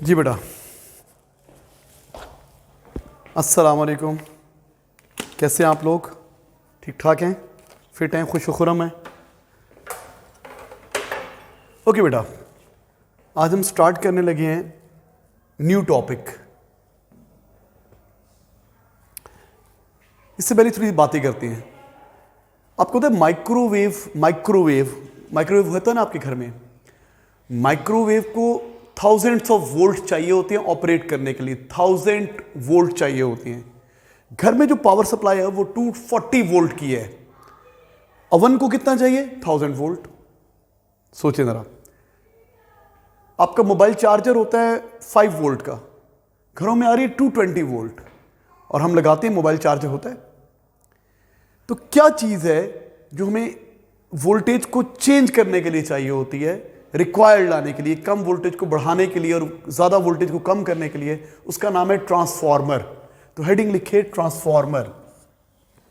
जी बेटा, अस्सलाम वालेकुम। कैसे हैं आप लोग? ठीक ठाक हैं, फिट हैं, खुश खुरम हैं? ओके बेटा, आज हम स्टार्ट करने लगे हैं न्यू टॉपिक। इससे पहले थोड़ी बातें करते हैं। आपको पता है माइक्रोवेव होता है ना आपके घर में? माइक्रोवेव को थाउजेंड्स ऑफ वोल्ट चाहिए होते हैं ऑपरेट करने के लिए। 1000 वोल्ट चाहिए होते हैं। घर में जो पावर सप्लाई है वो 240 वोल्ट की है। ओवन को कितना चाहिए? 1000 वोल्ट। सोचिए जरा, आपका मोबाइल चार्जर होता है 5 वोल्ट का, घरों में आ रही है 220 वोल्ट, और हम लगाते हैं मोबाइल चार्जर होता है। तो क्या चीज है जो हमें वोल्टेज को चेंज करने के लिए चाहिए होती है, रिक्वायर्ड लाने के लिए, कम वोल्टेज को बढ़ाने के लिए और ज्यादा वोल्टेज को कम करने के लिए? उसका नाम है ट्रांसफॉर्मर। तो हेडिंग लिखिए ट्रांसफॉर्मर।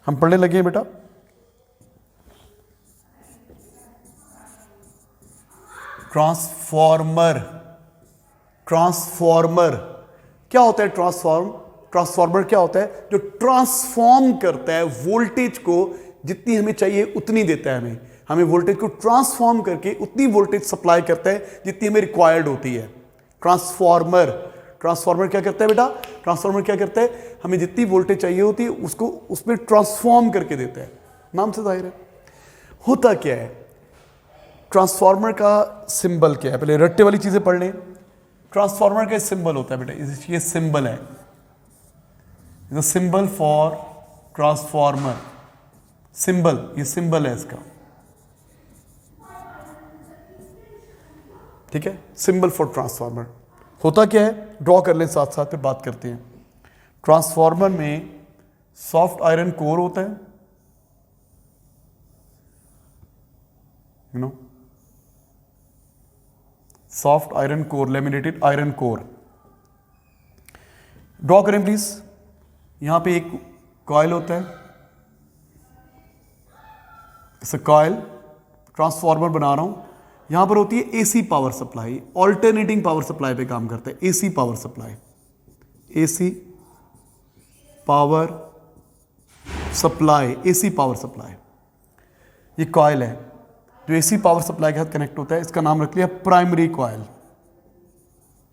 हम पढ़ने लगे हैं बेटा। ट्रांसफॉर्मर। ट्रांसफॉर्मर क्या होता है? ट्रांसफॉर्मर क्या होता है? जो ट्रांसफॉर्म करता है वोल्टेज को, जितनी हमें चाहिए उतनी देता है। हमें वोल्टेज को ट्रांसफॉर्म करके उतनी वोल्टेज सप्लाई करता है जितनी हमें रिक्वायर्ड होती है। ट्रांसफॉर्मर क्या करता है बेटा? ट्रांसफॉर्मर क्या करता है? हमें जितनी वोल्टेज चाहिए होती है उसको उसमें ट्रांसफॉर्म करके देता है। नाम से जाहिर है। होता क्या है? ट्रांसफॉर्मर का सिंबल क्या है? पहले रट्टे वाली चीजें पढ़ लें। ट्रांसफॉर्मर का सिंबल होता है बेटा, ये सिंबल है, सिंबल फॉर ट्रांसफॉर्मर। सिंबल, ये सिंबल है इसका, ठीक है? Symbol for transformer. होता क्या है ड्रॉ कर लें, साथ साथ पे बात करते हैं। ट्रांसफॉर्मर में सॉफ्ट आयरन कोर होता है, soft iron core, laminated iron core. Draw करें प्लीज। यहां पे एक कॉइल होता है, इसे कॉइल ट्रांसफॉर्मर बना रहा हूं। यहां पर होती है AC power supply, alternating power supply पे काम करता है। AC power supply, AC power supply, AC power supply. ये कॉइल है जो एसी पावर सप्लाई के साथ कनेक्ट होता है। इसका नाम रख लिया प्राइमरी कॉइल।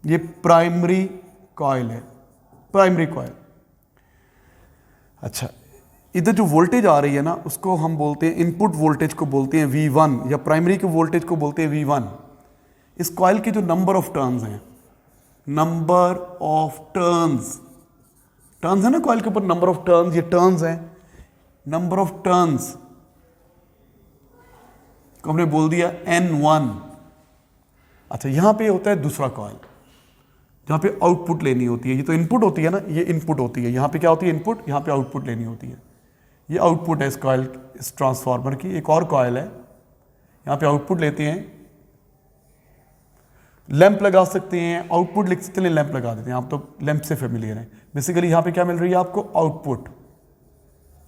ये प्राइमरी कॉइल है, प्राइमरी कॉइल। अच्छा, इधर जो वोल्टेज आ रही है ना, उसको हम बोलते हैं इनपुट वोल्टेज को बोलते हैं V1, या प्राइमरी के वोल्टेज को बोलते हैं V1। इस कॉइल के जो नंबर ऑफ टर्न्स हैं, नंबर ऑफ टर्न्स है ना कॉइल के ऊपर, नंबर ऑफ टर्न्स, ये टर्न्स हैं, नंबर ऑफ टर्न्स को हमने बोल दिया N1। अच्छा, यहां पे होता है दूसरा कॉइल जहां पे आउटपुट लेनी होती है। ये तो इनपुट होती है ना, ये इनपुट होती है। यहां पे क्या होती है? इनपुट। यहां पे आउटपुट लेनी होती है। ये आउटपुट है इस कॉइल, इस ट्रांसफार्मर की। एक और कॉइल है, यहां पे आउटपुट लेते हैं। लैंप लगा सकते हैं, आउटपुट लिख सकते हैं, लैंप लगा देते हैं। आप तो लैंप से फेमिलियर हैं। बेसिकली यहां पे क्या मिल रही है आपको? आउटपुट।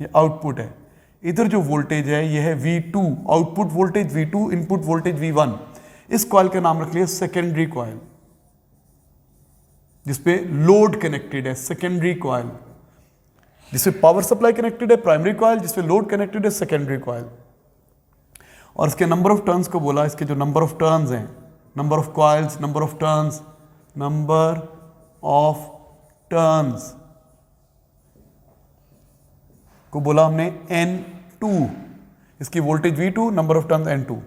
ये आउटपुट है। इधर जो वोल्टेज है ये है V2, output voltage V2, input voltage V1। इस कॉइल का नाम रख लिया सेकेंडरी कॉइल, जिसपे लोड कनेक्टेड है, सेकेंडरी कॉइल। जिसपे पावर सप्लाई कनेक्टेड है प्राइमरी कॉइल, जिसपे लोड कनेक्टेड है सेकेंडरी कॉइल। और इसके नंबर ऑफ टर्न्स को बोला, इसके जो नंबर ऑफ टर्न्स हैं, number of coils, number of turns, number of turns को बोला हमने N2। इसकी voltage V2, number of turns N2।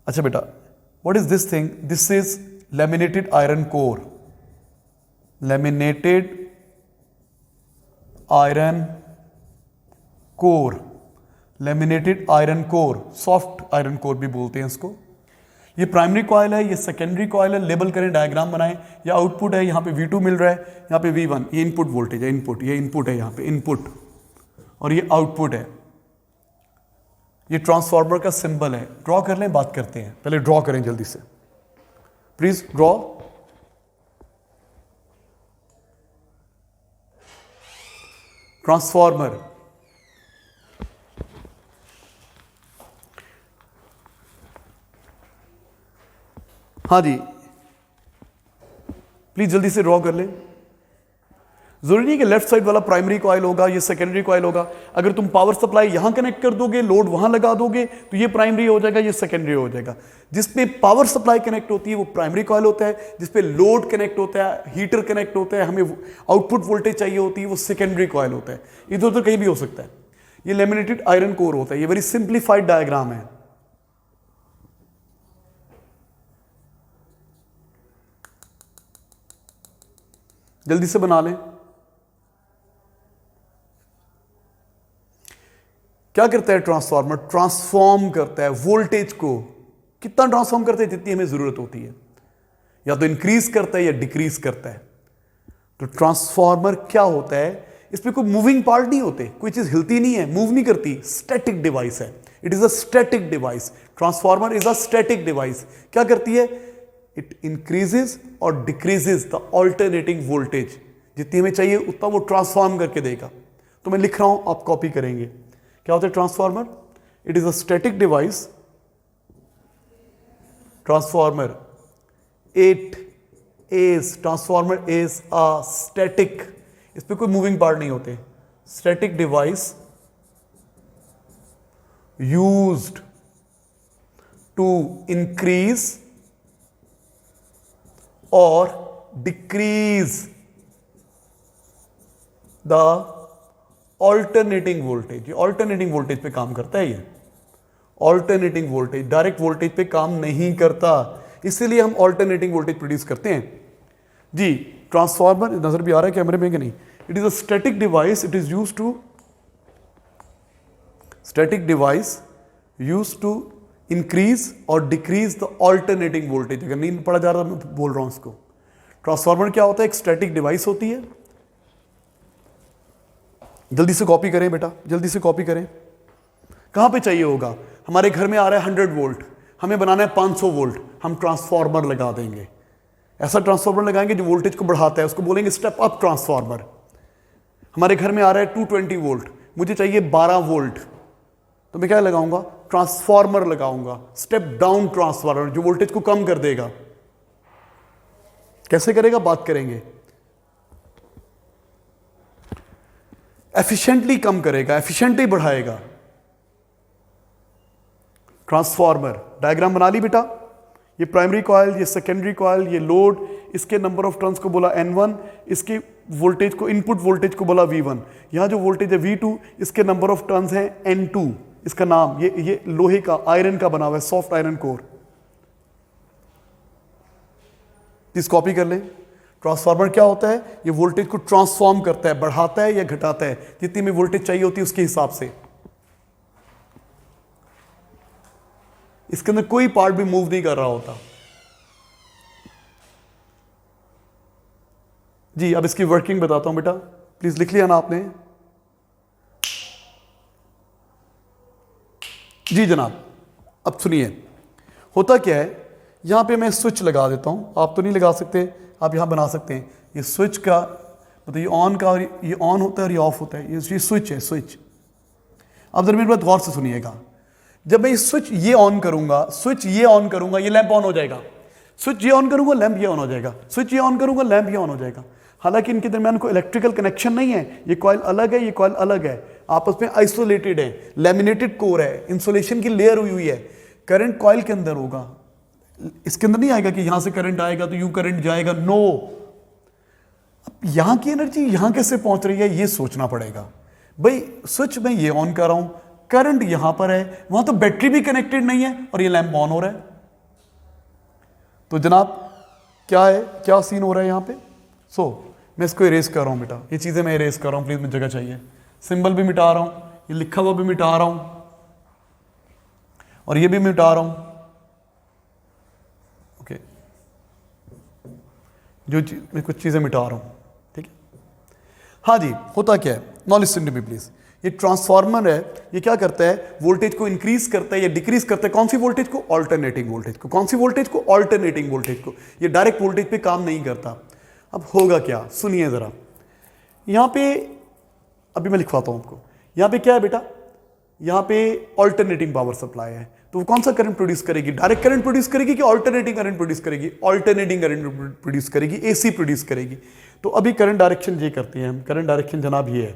अच्छा बेटा, what is this thing? This is laminated iron core. Laminated iron core, laminated iron core, soft iron core भी बोलते हैं इसको। ये प्राइमरी कॉइल है, ये सेकेंडरी कॉइल है। लेबल करें, डायग्राम बनाएं। ये आउटपुट है, यहां पे V2 मिल रहा है, यहां पे V1। ये इनपुट वोल्टेज है, इनपुट, ये इनपुट है, यहां पे इनपुट, और ये आउटपुट है। ये ट्रांसफार्मर का सिंबल है। ड्रॉ कर लें, बात करते हैं। पहले ड्रॉ करें जल्दी से प्लीज। ड्रॉ। ट्रांसफार्मर, हाँ जी, प्लीज जल्दी से ड्रॉ कर लें। जरूरी नहीं कि लेफ्ट साइड वाला प्राइमरी कॉइल होगा, ये सेकेंडरी कॉइल होगा। अगर तुम पावर सप्लाई यहां कनेक्ट कर दोगे, लोड वहां लगा दोगे, तो ये प्राइमरी हो जाएगा, ये सेकेंडरी हो जाएगा। जिसपे पावर सप्लाई कनेक्ट होती है वो प्राइमरी कॉइल होता है, जिसपे लोड कनेक्ट होता है, हीटर कनेक्ट होता है, हमें आउटपुट वोल्टेज चाहिए होती है, वो सेकेंडरी कॉइल होता है। इधर उधर कहीं भी हो सकता है। ये लेमिनेटेड आयरन कोर होता है। ये वेरी सिंप्लीफाइड डायग्राम है। जल्दी से बना लें। क्या करता है ट्रांसफार्मर? ट्रांसफॉर्म करता है वोल्टेज को। कितना ट्रांसफॉर्म करता है? जितनी हमें जरूरत होती है। या तो इंक्रीज करता है या डिक्रीज करता है। तो ट्रांसफार्मर क्या होता है? इसमें कोई मूविंग पार्ट नहीं होते, कोई चीज हिलती नहीं है, मूव नहीं करती, स्टैटिक डिवाइस है। It is a static device. Transformer is a static device. क्या करती है? इट इंक्रीजेस और डिक्रीजेस द ऑल्टरनेटिंग वोल्टेज। जितनी हमें चाहिए उतना वो ट्रांसफॉर्म करके देगा। तो मैं लिख रहा हूं, आप कॉपी करेंगे। क्या होता है transformer? It is a static device. Transformer transformer is a static, इस पे कोई मूविंग पार्ट नहीं होते, static device used to increase or decrease the alternating voltage. ये ऑल्टरनेटिंग वोल्टेज पे काम करता है। ये ऑल्टरनेटिंग वोल्टेज डायरेक्ट वोल्टेज पे काम नहीं करता, इसीलिए हम ऑल्टरनेटिंग वोल्टेज प्रोड्यूस करते हैं जी। ट्रांसफार्मर नजर भी आ रहा है कैमरे में कि नहीं? It is a static device. It is used to increase or decrease the alternating voltage. अगर नहीं पढ़ा जा रहा मैं बोल रहा हूं इसको। ट्रांसफार्मर क्या होता है? एक स्टैटिक डिवाइस होती है। जल्दी से कॉपी करें बेटा, जल्दी से कॉपी करें। कहां पे चाहिए होगा? हमारे घर में आ रहा है 100 वोल्ट, हमें बनाना है 500 वोल्ट। हम ट्रांसफार्मर लगा देंगे। ऐसा ट्रांसफार्मर लगाएंगे जो वोल्टेज को बढ़ाता है, उसको बोलेंगे स्टेप अप ट्रांसफार्मर। हमारे घर में आ रहा है 220 वोल्ट, मुझे चाहिए 12 वोल्ट, तो मैं क्या लगाऊंगा? ट्रांसफार्मर लगाऊंगा, स्टेप डाउन ट्रांसफार्मर, जो वोल्टेज को कम कर देगा। कैसे करेगा? बात करेंगे। एफिशिएंटली कम करेगा, एफिशिएंटली बढ़ाएगा। ट्रांसफार्मर डायग्राम बना ली बेटा। ये प्राइमरी कॉइल, ये सेकेंडरी कॉइल, ये लोड, इसके नंबर ऑफ टर्न्स को बोला N1, इसके वोल्टेज को, इनपुट वोल्टेज को बोला V1। यहां जो वोल्टेज है V2, इसके नंबर ऑफ टर्न्स है N2। इसका नाम ये लोहे का, आयरन का बना हुआ है, सॉफ्ट आयरन कोर। इस कॉपी कर लें। ट्रांसफार्मर क्या होता है? ये वोल्टेज को ट्रांसफॉर्म करता है, बढ़ाता है या घटाता है, जितनी में वोल्टेज चाहिए होती है उसके हिसाब से। इसके अंदर कोई पार्ट भी मूव नहीं कर रहा होता जी। अब इसकी वर्किंग बताता हूं बेटा, प्लीज लिख लिया ना आपने? जी जनाब। अब सुनिए, होता क्या है, यहां पे मैं स्विच लगा देता हूं। आप तो नहीं लगा सकते, आप यहां बना सकते हैं। ये स्विच का मतलब ये ऑन का, ये ऑन होता है और ये ऑफ होता है। ये स्विच है, स्विच। अब जरा मेरी बात गौर से सुनिएगा। जब मैं स्विच ये ऑन करूंगा, स्विच ये ऑन करूंगा, ये लैंप ऑन हो जाएगा। स्विच ये ऑन करूंगा, लैंप ये ऑन हो जाएगा। स्विच ये ऑन करूंगा, लैंप ये ऑन हो जाएगा। हालांकि इनके दरमियान कोई इलेक्ट्रिकल कनेक्शन नहीं है। ये कॉइल अलग है, ये कॉइल अलग है, आपस में आइसोलेटेड है, लैमिनेटेड कोर है, इंसुलेशन की लेयर हुई हुई है। करंट कॉइल के अंदर होगा, इसके अंदर नहीं आएगा कि यहां से करंट आएगा तो यूं करंट जाएगा। नो, अब यहां की एनर्जी यहां कैसे पहुंच रही है ये सोचना पड़ेगा। भाई स्विच में ये ऑन कर रहा हूं, करंट यहां पर है, वहां तो बैटरी भी कनेक्टेड नहीं है और ये लैंप ऑन हो रहा है। तो जनाब क्या है, क्या सीन हो रहा है यहां पे? मैं इसको इरेज कर रहा हूं बेटा, ये चीजें मैं इरेज कर रहा हूं, प्लीज मुझे जगह चाहिए। सिंबल भी मिटा रहा हूं, ये लिखा हुआ भी मिटा रहा हूं और ये भी मिटा रहा हूं। ओके, मैं कुछ चीजें मिटा रहा हूं, ठीक है। हाँ जी, होता क्या है, now listen to me please. ये ट्रांसफार्मर है, ये क्या करता है? वोल्टेज को इंक्रीज करता है या डिक्रीज करता है। कौन सी वोल्टेज को? ऑल्टरनेटिंग वोल्टेज को। कौन सी वोल्टेज को? ऑल्टरनेटिंग वोल्टेज को। ये डायरेक्ट वोल्टेज पे काम नहीं करता। अब होगा क्या, सुनिए जरा। यहां पे अभी मैं लिखवाता हूं आपको। यहां पे क्या है बेटा? यहां पे ऑल्टरनेटिंग पावर सप्लाई है। तो वो कौन सा करंट प्रोड्यूस करेगी? डायरेक्ट करंट प्रोड्यूस करेगी कि ऑल्टरनेटिंग करंट प्रोड्यूस करेगी? ऑल्टरनेटिंग करंट प्रोड्यूस करेगी, एसी प्रोड्यूस करेगी। तो अभी करंट डायरेक्शन ये करते हैं हम। करंट डायरेक्शन जनाब ये है,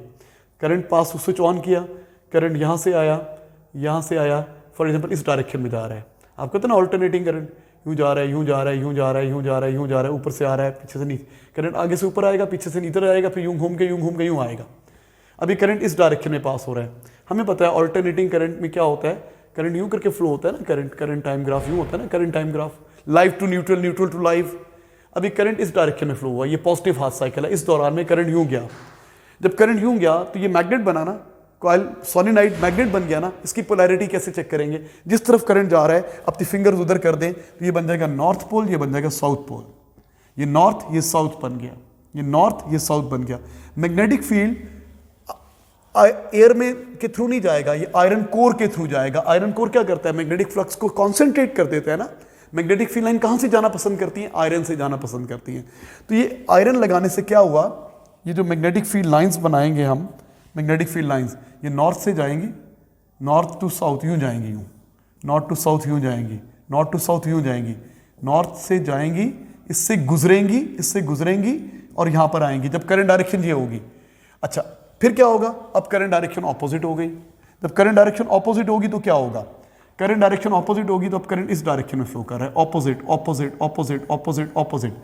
करंट पास स्विच ऑन किया, करंट यहाँ से आया, फॉर एग्जाम्पल इस डायरेक्शन में जा रहा है। आप कहते हैं ना ऑल्टरनेटिंग करंट, यूँ जा रहा है, यूँ जा रहा है, यूँ जा रहा है, यूँ जा रहा है, यूँ जा रहा है, ऊपर से आ रहा है, पीछे से नीचे। करंट आगे से ऊपर आएगा, पीछे से नीचे आएगा, फिर यूँ घूम के यूँ आएगा। अभी करंट इस डायरेक्शन में पास हो रहा है। हमें पता है ऑल्टरनेटिंग करंट में क्या होता है, करंट यूँ करके फ्लो होता है ना, करंट टाइम ग्राफ यूँ होता है ना, current time graph, live to neutral, neutral to live. अभी करंट इस डायरेक्शन में फ्लो हुआ, ये पॉजिटिव हाफ साइकिल है। इस दौरान में करंट यूँ गया। जब करंट यूँ गया तो ये मैग्नेट बना ना, कॉइल सोलेनोइड मैग्नेट बन गया ना। इसकी पोलैरिटी कैसे चेक करेंगे? जिस तरफ करंट जा रहा है अपनी फिंगर्स उधर कर दें तो ये बन जाएगा नॉर्थ पोल, ये बन जाएगा साउथ पोल। ये नॉर्थ, ये साउथ बन गया, ये नॉर्थ, ये साउथ बन गया। मैग्नेटिक फील्ड एयर में के थ्रू नहीं जाएगा, ये आयरन कोर के थ्रू जाएगा। आयरन कोर क्या करता है? मैग्नेटिक फ्लक्स को कॉन्सेंट्रेट कर देता है ना। मैग्नेटिक फील्ड लाइन कहाँ से जाना पसंद करती है? आयरन से जाना पसंद करती है। तो ये आयरन लगाने से क्या हुआ, ये जो मैग्नेटिक फील्ड लाइंस बनाएंगे हम, मैग्नेटिक फील्ड लाइंस, ये नॉर्थ से जाएंगी, नॉर्थ टू साउथ यूँ जाएंगी, यूँ नॉर्थ टू साउथ यूँ जाएंगी, नॉर्थ टू साउथ यूँ जाएंगी, नॉर्थ से जाएंगी, इससे गुजरेंगी और यहाँ पर आएंगी जब करंट डायरेक्शन ये होगी। अच्छा, फिर क्या होगा? अब करंट डायरेक्शन ऑपोजिट हो गई। जब करंट डायरेक्शन ऑपोजिट होगी तो क्या होगा? करंट डायरेक्शन ऑपोजिट होगी तो अब करंट इस डायरेक्शन में फ्लो कर रहा है, opposite opposite opposite opposite opposite.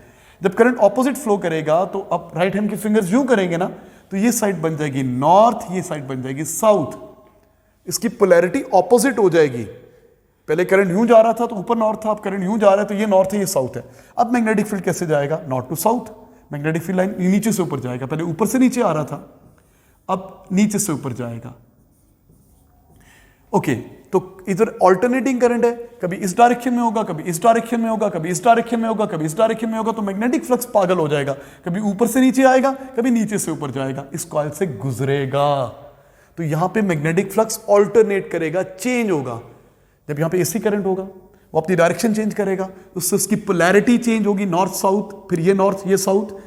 जब करंट ऑपोजिट फ्लो करेगा तो अब राइट हैंड की फिंगर्स यूं करेंगे ना, तो ये साइड बन जाएगी नॉर्थ, ये साइड बन जाएगी साउथ। इसकी पोलैरिटी ऑपोजिट हो जाएगी। पहले करंट यूं जा रहा था तो ऊपर नॉर्थ था, अब करंट यूं जा रहा है तो ये नॉर्थ है, ये साउथ है। अब मैग्नेटिक फील्ड कैसे जाएगा? North to south. Magnetic field line नीचे से ऊपर जाएगा, पहले ऊपर से नीचे आ रहा था, अब नीचे से ऊपर जाएगा। ओके, तो इधर ऑल्टरनेटिंग करंट है, कभी इस डायरेक्शन में होगा, कभी इस डायरेक्शन में होगा, कभी इस डायरेक्शन में होगा, कभी इस डायरेक्शन में होगा। तो मैग्नेटिक फ्लक्स पागल हो जाएगा, कभी ऊपर से नीचे आएगा, कभी नीचे से ऊपर जाएगा, इस कॉइल से गुजरेगा। तो यहां पे मैग्नेटिक फ्लक्स ऑल्टरनेट करेगा, चेंज होगा। जब यहां पे एसी करंट होगा, वो अपनी डायरेक्शन चेंज करेगा, उससे उसकी पोलैरिटी चेंज होगी, नॉर्थ साउथ, फिर ये नॉर्थ, ये साउथ।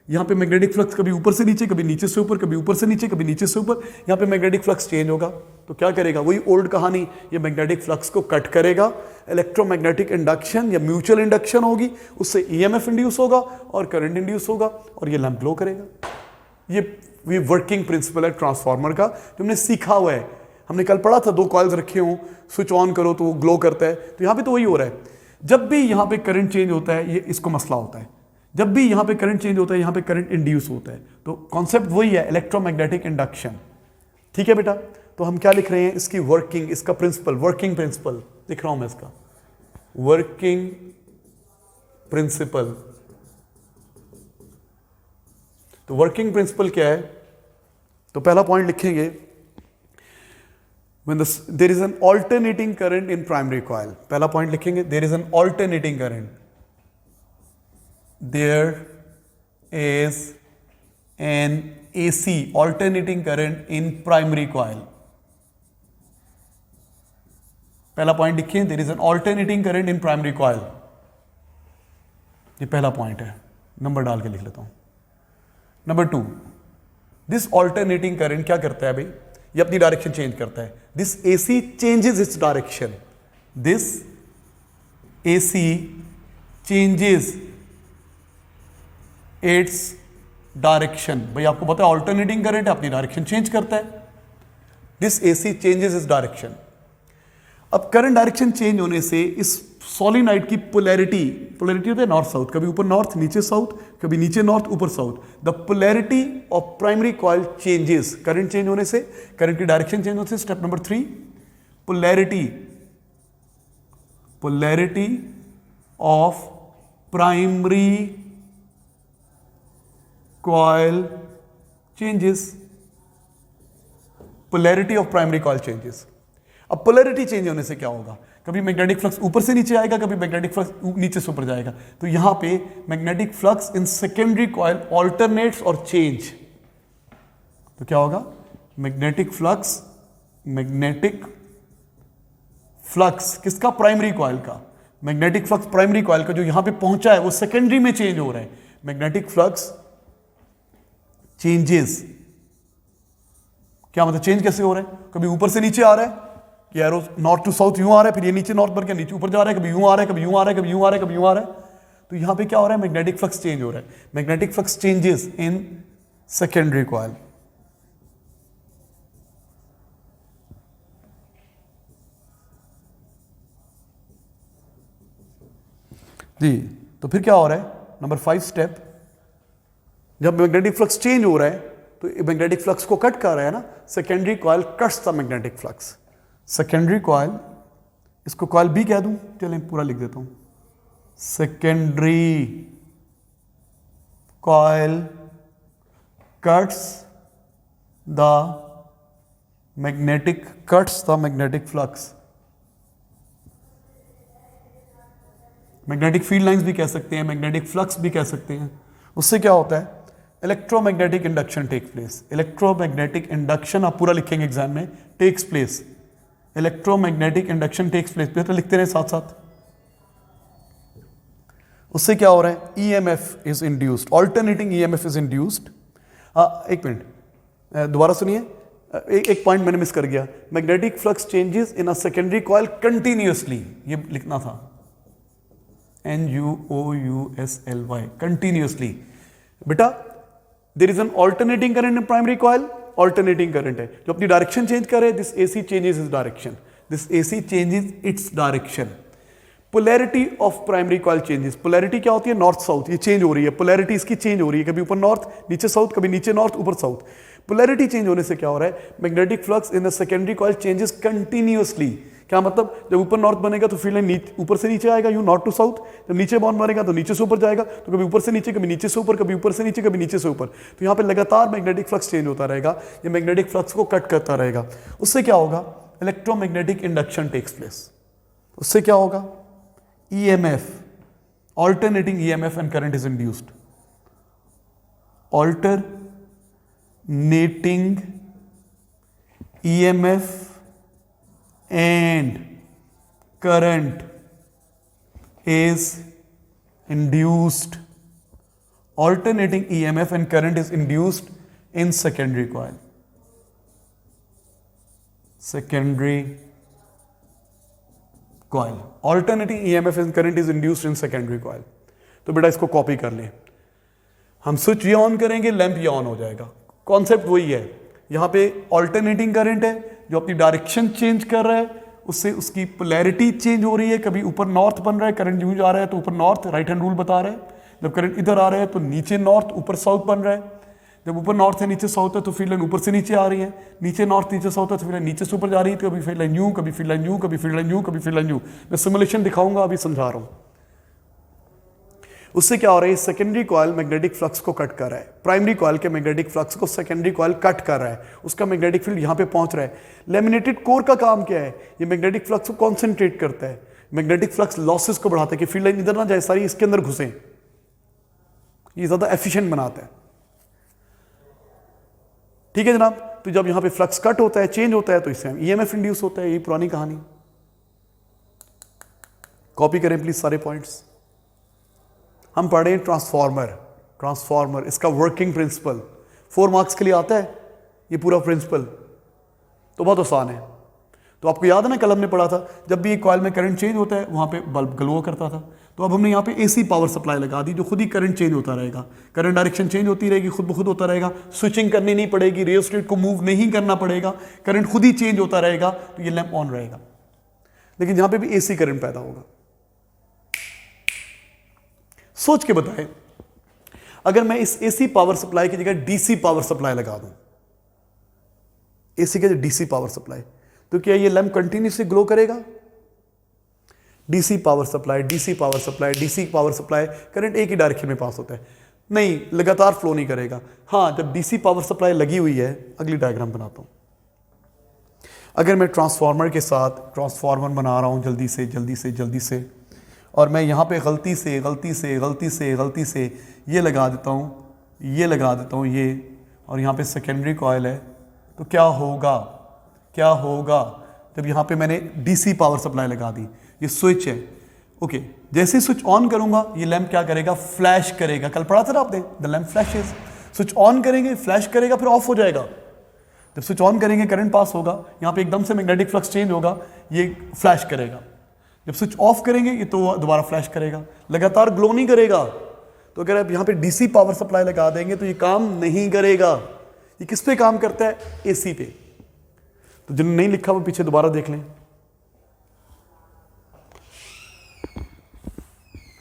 यहाँ पे मैग्नेटिक फ्लक्स कभी ऊपर से नीचे, कभी नीचे से ऊपर, कभी ऊपर से नीचे, कभी नीचे से ऊपर। यहाँ पे मैग्नेटिक फ्लक्स चेंज होगा तो क्या करेगा? वही ओल्ड कहानी, ये मैग्नेटिक फ्लक्स को कट करेगा। इलेक्ट्रोमैग्नेटिक इंडक्शन या म्यूचुअल इंडक्शन होगी, उससे ईएमएफ इंड्यूस होगा और करंट इंड्यूस होगा और ये लैंप ग्लो करेगा। ये वर्किंग प्रिंसिपल है ट्रांसफार्मर का, जो हमने सीखा हुआ है। हमने कल पढ़ा था, 2 कॉइल्स रखे हों, स्विच ऑन करो तो वो ग्लो करता है। तो यहाँ पे तो वही हो रहा है। जब भी यहाँ पे करंट चेंज होता है, ये इसको मसला होता है। जब भी यहाँ पे करंट चेंज होता है, यहाँ पे करंट इंड्यूस होता है। तो कॉन्सेप्ट वही है, इलेक्ट्रोमैग्नेटिक इंडक्शन। ठीक है बेटा, तो हम क्या लिख रहे हैं? इसकी वर्किंग, इसका प्रिंसिपल, वर्किंग प्रिंसिपल लिख रहा हूं मैं इसका, वर्किंग प्रिंसिपल। तो वर्किंग प्रिंसिपल क्या है? तो पहला पॉइंट लिखेंगे, when there is an alternating current in primary coil। पहला पॉइंट लिखेंगे, there is an alternating current, there is an AC alternating current in primary coil। पहला पॉइंट लिखिए, there is an alternating current in primary coil। ये पहला point है, number डाल के लिख लेता हूं। नंबर 2, दिस ऑल्टरनेटिंग करंट क्या करता है भाई? ये अपनी डायरेक्शन चेंज करता है। This AC changes its direction, this AC changes its direction. भाई आपको पता है ऑल्टरनेटिंग करंट है, अपनी डायरेक्शन चेंज करता है। This AC changes its direction. अब करंट डायरेक्शन चेंज होने से इस सोलेनोइड की पोलैरिटी होती है नॉर्थ साउथ, कभी ऊपर नॉर्थ, नीचे साउथ, कभी नीचे नॉर्थ, ऊपर south. The polarity of primary coil changes, current change होने से, करंट की डायरेक्शन चेंज होने से। Step number 3, polarity of primary coil changes, polarity of primary coil changes. अब पोलैरिटी चेंज होने से क्या होगा? कभी मैग्नेटिक फ्लक्स ऊपर से नीचे आएगा, कभी मैग्नेटिक फ्लक्स नीचे से ऊपर जाएगा। तो यहां पे magnetic flux in secondary coil alternates और चेंज। तो क्या होगा? मैग्नेटिक फ्लक्स किसका? प्राइमरी कॉइल का। मैग्नेटिक फ्लक्स प्राइमरी कॉइल का जो यहां पे पहुंचा है वो सेकेंडरी में चेंज हो रहा है। मैग्नेटिक फ्लक्स चेंजेस, क्या मतलब चेंज कैसे हो रहा है? कभी ऊपर से नीचे आ रहा है, कि एरो नॉर्थ टू साउथ यूं आ रहा है, फिर ये नीचे नॉर्थ बन के नीचे ऊपर जा रहा है, कभी यूं आ रहा है, कभी यूं आ रहा है, कभी यूं आ रहा है, कभी यूं आ रहा है। तो यहां पे क्या हो रहा है, मैग्नेटिक फ्लक्स चेंज हो रहा है। Magnetic flux changes in secondary coil. जी, तो फिर क्या हो रहा है, नंबर 5 स्टेप, जब मैग्नेटिक फ्लक्स चेंज हो रहा है तो मैग्नेटिक फ्लक्स को कट कर रहा है ना, secondary coil cuts the magnetic flux. Secondary coil, इसको कॉइल बी कह दूं, चलें पूरा लिख देता हूं, secondary coil cuts the magnetic flux. Magnetic field lines भी कह सकते हैं, मैग्नेटिक फ्लक्स भी कह सकते हैं। उससे क्या होता है, electromagnetic induction take place. Electromagnetic induction आप पूरा लिखेंगे एग्जाम में, takes place. Electromagnetic induction takes place, तो लिखते रहे साथ साथ। उससे क्या हो रहा है, EMF is induced, alternating EMF is induced. एक मिनट दोबारा सुनिए, एक पॉइंट मैंने मिस कर गया। Magnetic flux changes in a secondary coil continuously, ये लिखना था, NUOUSLY, कंटिन्यूअसली। बेटा there is an alternating current in primary coil, alternating current है जो अपनी डायरेक्शन चेंज करे, this AC changes its direction, this AC changes its direction. Polarity of primary coil changes, polarity क्या होती है, नॉर्थ साउथ, ये change हो रही है, पोलैरिटी इसकी चेंज हो रही है, कभी ऊपर नॉर्थ नीचे साउथ, कभी नीचे नॉर्थ ऊपर साउथ। पोलैरिटी चेंज होने से क्या हो रहा है, magnetic flux in the secondary coil changes continuously. क्या मतलब, जब ऊपर नॉर्थ बनेगा तो फील्ड लाइन ऊपर से नीचे आएगा, यूं नॉर्थ टू साउथ। जब नीचे बॉन्ड बनेगा तो नीचे से ऊपर जाएगा, तो कभी ऊपर से नीचे, कभी नीचे से ऊपर, कभी ऊपर से नीचे, कभी नीचे से ऊपर। तो यहाँ पे लगातार मैग्नेटिक फ्लक्स चेंज होता रहेगा, ये मैग्नेटिक फ्लक्स को कट करता रहेगा। उससे क्या होगा, इलेक्ट्रोमैग्नेटिक इंडक्शन टेक्स प्लेस। उससे क्या होगा, EMF, alternating EMF and current is induced. Alternating EMF and current is induced. Alternating EMF and current is induced in secondary coil. Secondary coil. Alternating EMF and current is induced in secondary coil. तो बेटा इसको copy कर लें, हम switch ये on करेंगे, lamp ये on हो जाएगा। कॉन्सेप्ट वही है, यहाँ पे ऑल्टरनेटिंग करंट है जो अपनी डायरेक्शन चेंज कर रहा है, उससे उसकी पोलैरिटी चेंज हो रही है। कभी ऊपर नॉर्थ बन रहा है, करंट यूं जा रहा है तो ऊपर नॉर्थ, राइट हैंड रूल बता रहा है। जब करंट इधर आ रहा है तो नीचे नॉर्थ ऊपर साउथ बन रहा है। जब ऊपर नॉर्थ है नीचे साउथ है तो फील्ड लाइन ऊपर से नीचे आ रही है, नीचे नॉर्थ नीचे साउथ है तो फील्ड लाइन नीचे से ऊपर जा रही है। तो कभी फील्ड लाइन यूं, कभी फील्ड लाइन यूं, कभी फील्ड लाइन यूं, कभी फील्ड लाइन यूं। मैं सिमुलेशन दिखाऊंगा, अभी समझा रहा हूं। उससे क्या हो रहा है, सेकेंडरी कॉइल मैग्नेटिक फ्लक्स को कट कर रहा है, प्राइमरी कॉइल के मैग्नेटिक फ्लक्स को सेकेंडरी कॉइल कट कर रहा है, उसका मैग्नेटिक फील्ड यहां पे पहुंच रहा है। लेमिनेटेड कोर का काम क्या है, ये मैग्नेटिक फ्लक्स को कॉन्सेंट्रेट करता है, मैग्नेटिक फ्लक्स लॉसेस को बढ़ाता है कि फील्ड लाइन इधर ना जाए, सारी इसके अंदर घुसे, ये ज्यादा एफिशिएंट बनाता है। ठीक है जनाब। तो जब यहां पे फ्लक्स कट होता है, चेंज होता है, तो इससे ईएमएफ इंड्यूस होता है। ये पुरानी कहानी, कॉपी करें प्लीज सारे पॉइंट्स। हम पढ़ें ट्रांसफॉर्मर, इसका वर्किंग प्रिंसिपल 4 मार्क्स के लिए आता है ये पूरा प्रिंसिपल, तो बहुत आसान है। तो आपको याद है ना, कल हमने पढ़ा था, जब भी कॉइल में करंट चेंज होता है वहां पे बल्ब ग्लो करता था। तो अब हमने यहाँ पे AC पावर सप्लाई लगा दी, जो खुद ही करंट चेंज होता रहेगा, करंट डायरेक्शन चेंज होती रहेगी, खुद ब खुद होता रहेगा, स्विचिंग करनी नहीं पड़ेगी, रियोस्टेट को मूव नहीं करना पड़ेगा, करंट खुद ही चेंज होता रहेगा, तो ये लैंप ऑन रहेगा। लेकिन यहां पे भी AC करंट पैदा होगा। सोच के बताएं, अगर मैं इस AC पावर सप्लाई की जगह DC पावर सप्लाई लगा दूं, AC के DC पावर सप्लाई, तो क्या ये लैंप कंटिन्यूसली ग्लो करेगा? DC power supply, DC power supply, DC power supply, current एक ही डायरेक्शन में पास होता है, नहीं लगातार फ्लो नहीं करेगा। हाँ, जब DC पावर सप्लाई लगी हुई है, अगली डायग्राम बनाता हूं। अगर मैं ट्रांसफार्मर के साथ ट्रांसफार्मर बना रहा हूं जल्दी से, और मैं यहाँ पे गलती से ये लगा देता हूँ ये, और यहाँ पे सेकेंडरी कॉइल है, तो क्या होगा जब यहाँ पे मैंने DC पावर सप्लाई लगा दी, ये स्विच है, ओके। जैसे स्विच ऑन करूंगा, ये लैंप क्या करेगा, फ्लैश करेगा। कल पढ़ा था ना आपने, the lamp flashes. Switch on करेंगे, फ्लैश करेगा, फिर ऑफ हो जाएगा। जब स्विच ऑन करेंगे करंट पास होगा, यहाँ पे एकदम से मैग्नेटिक फ्लक्स चेंज होगा, ये फ्लैश करेगा। जब स्विच ऑफ करेंगे ये तो दोबारा फ्लैश करेगा, लगातार ग्लो नहीं करेगा। तो अगर आप यहाँ पे डीसी पावर सप्लाई लगा देंगे तो ये काम नहीं करेगा। ये किस पे काम करता है? एसी पे। तो जिन्होंने नहीं लिखा वो पीछे दोबारा देख लें।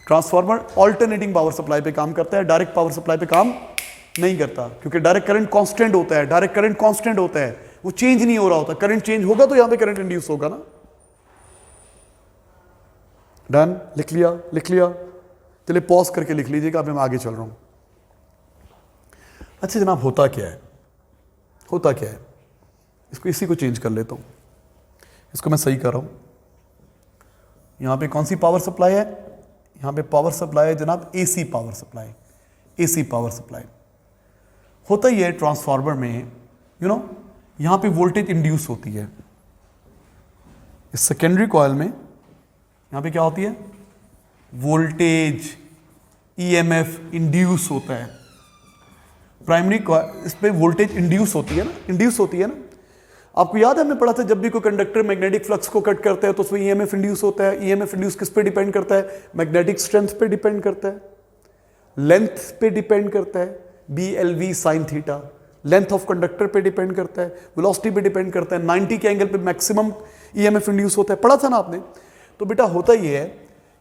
ट्रांसफार्मर ऑल्टरनेटिंग पावर सप्लाई पे काम करता है, डायरेक्ट पावर सप्लाई पे काम नहीं करता, क्योंकि डायरेक्ट करंट कांस्टेंट होता है। डायरेक्ट करंट कांस्टेंट होता है, वो चेंज नहीं हो रहा होता। करंट चेंज होगा तो यहां पे करंट इंड्यूस होगा ना। डन? लिख लिया? लिख लिया? चलिए पॉज करके लिख लीजिएगा, अब मैं आगे चल रहा हूं। अच्छा जनाब, होता क्या है? होता क्या है? इसी को चेंज कर लेता हूं, इसको मैं सही कर रहा हूं। यहां पे कौन सी पावर सप्लाई है? यहां पे पावर सप्लाई है जनाब AC power supply. AC power supply होता ही है ट्रांसफार्मर में, यहां पे वोल्टेज इंड्यूस होती है। इस सेकेंडरी कॉइल में यहां पे क्या होती है? वोल्टेज ईएमएफ इंड्यूस होता है। प्राइमरी कॉइल, इस पे वोल्टेज इंड्यूस होती है ना, इंड्यूस होती है ना। आपको याद है हमने पढ़ा था, जब भी कोई कंडक्टर मैग्नेटिक फ्लक्स को कट करता है तो उसमें ईएमएफ इंड्यूस होता है। ईएमएफ इंड्यूस किस पे डिपेंड करता है? मैग्नेटिक स्ट्रेंथ पे डिपेंड करता है, लेंथ पे डिपेंड करता है, BLV sin theta. Length of conductor पे डिपेंड करता है, वेलोसिटी पे डिपेंड करता है, 90 के एंगल पे मैक्सिमम ईएमएफ इंड्यूस होता है। पढ़ा था ना आपने? तो बेटा होता ये है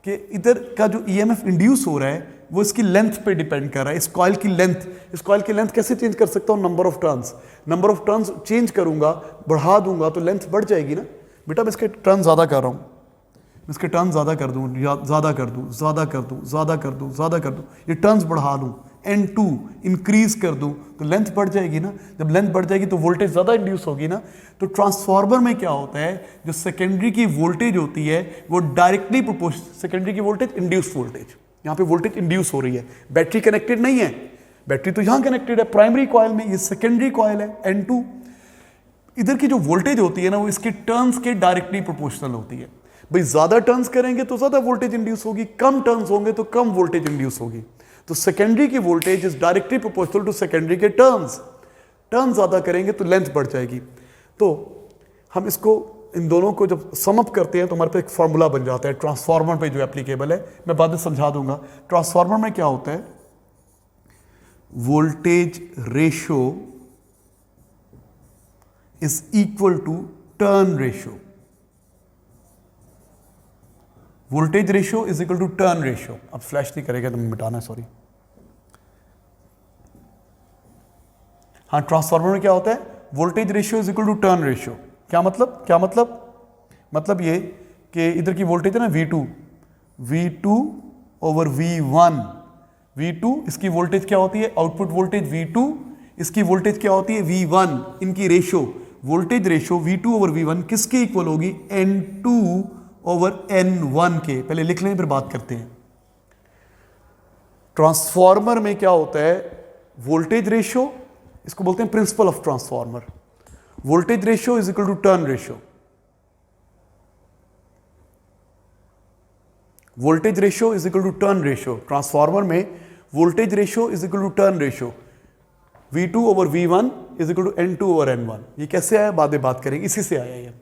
कि इधर का जो ईएमएफ इंड्यूस हो रहा है वो इसकी लेंथ पे डिपेंड कर रहा है। इस कॉइल की लेंथ, इस कॉइल की लेंथ कैसे चेंज कर सकता हूँ? Number of turns. Number of turns change करूंगा, बढ़ा दूंगा तो लेंथ बढ़ जाएगी ना। बेटा मैं इसके टर्न ज़्यादा कर रहा हूँ, मैं इसके टर्न ज़्यादा कर दूँ, ज़्यादा कर दूँ, ज़्यादा कर दूँ, ज़्यादा कर दूँ, ज़्यादा कर दूँ, ये टर्न्स बढ़ा लूँ, N2 इंक्रीज कर दूँ तो लेंथ बढ़ जाएगी ना। जब लेंथ बढ़ जाएगी तो वोल्टेज ज़्यादा इंड्यूस होगी ना। तो ट्रांसफार्मर में क्या होता है, जो सेकेंडरी की वोल्टेज होती है वो डायरेक्टली प्रोपोर्शनल, सेकेंडरी की वोल्टेज इंड्यूस वोल्टेज, यहाँ पे वोल्टेज इंड्यूस हो रही है। बैटरी कनेक्टेड नहीं है, बैटरी तो यहाँ कनेक्टेड है प्राइमरी कॉइल में, ये सेकेंडरी कॉइल है N2। इधर की जो वोल्टेज होती है ना वो इसके टर्न्स के डायरेक्टली प्रोपोर्शनल होती है। भाई ज्यादा टर्न्स करेंगे तो ज्यादा वोल्टेज इंड्यूस होगी, कम टर्न्स होंगे तो कम वोल्टेज इंड्यूस होगी। तो सेकेंडरी की voltage is directly proportional to secondary के टर्न्स। टर्न ज्यादा करेंगे तो लेंथ बढ़ जाएगी। तो हम इसको, इन दोनों को जब सम अप करते हैं तो हमारे पास एक फॉर्मूला बन जाता है ट्रांसफार्मर पे जो एप्लीकेबल है। मैं बाद में समझा दूंगा। ट्रांसफार्मर में क्या होता है, voltage ratio is equal to turn ratio. Voltage ratio is equal to turn ratio. अब फ्लैश नहीं करेगा तो मिटाना है, सॉरी। हाँ, ट्रांसफार्मर में क्या होता है, voltage ratio is equal to turn ratio. क्या मतलब? क्या मतलब? मतलब ये कि इधर की वोल्टेज है ना V2 ओवर V1। V2 इसकी वोल्टेज क्या होती है, आउटपुट वोल्टेज V2, इसकी वोल्टेज क्या होती है V1। इनकी ratio, voltage ratio V2 over V1 किसके इक्वल होगी, N2 ओवर N1 के। पहले लिख लें फिर बात करते हैं। ट्रांसफार्मर में क्या होता है, वोल्टेज रेशियो, इसको बोलते हैं principle of transformer. Voltage ratio is equal to turn ratio. Voltage ratio is equal to turn ratio. Transformer में voltage ratio is equal to turn ratio. V2 over V1 is equal to N2 over N1। ये कैसे आया, बाद में बात करेंगे, इसी से आया ये।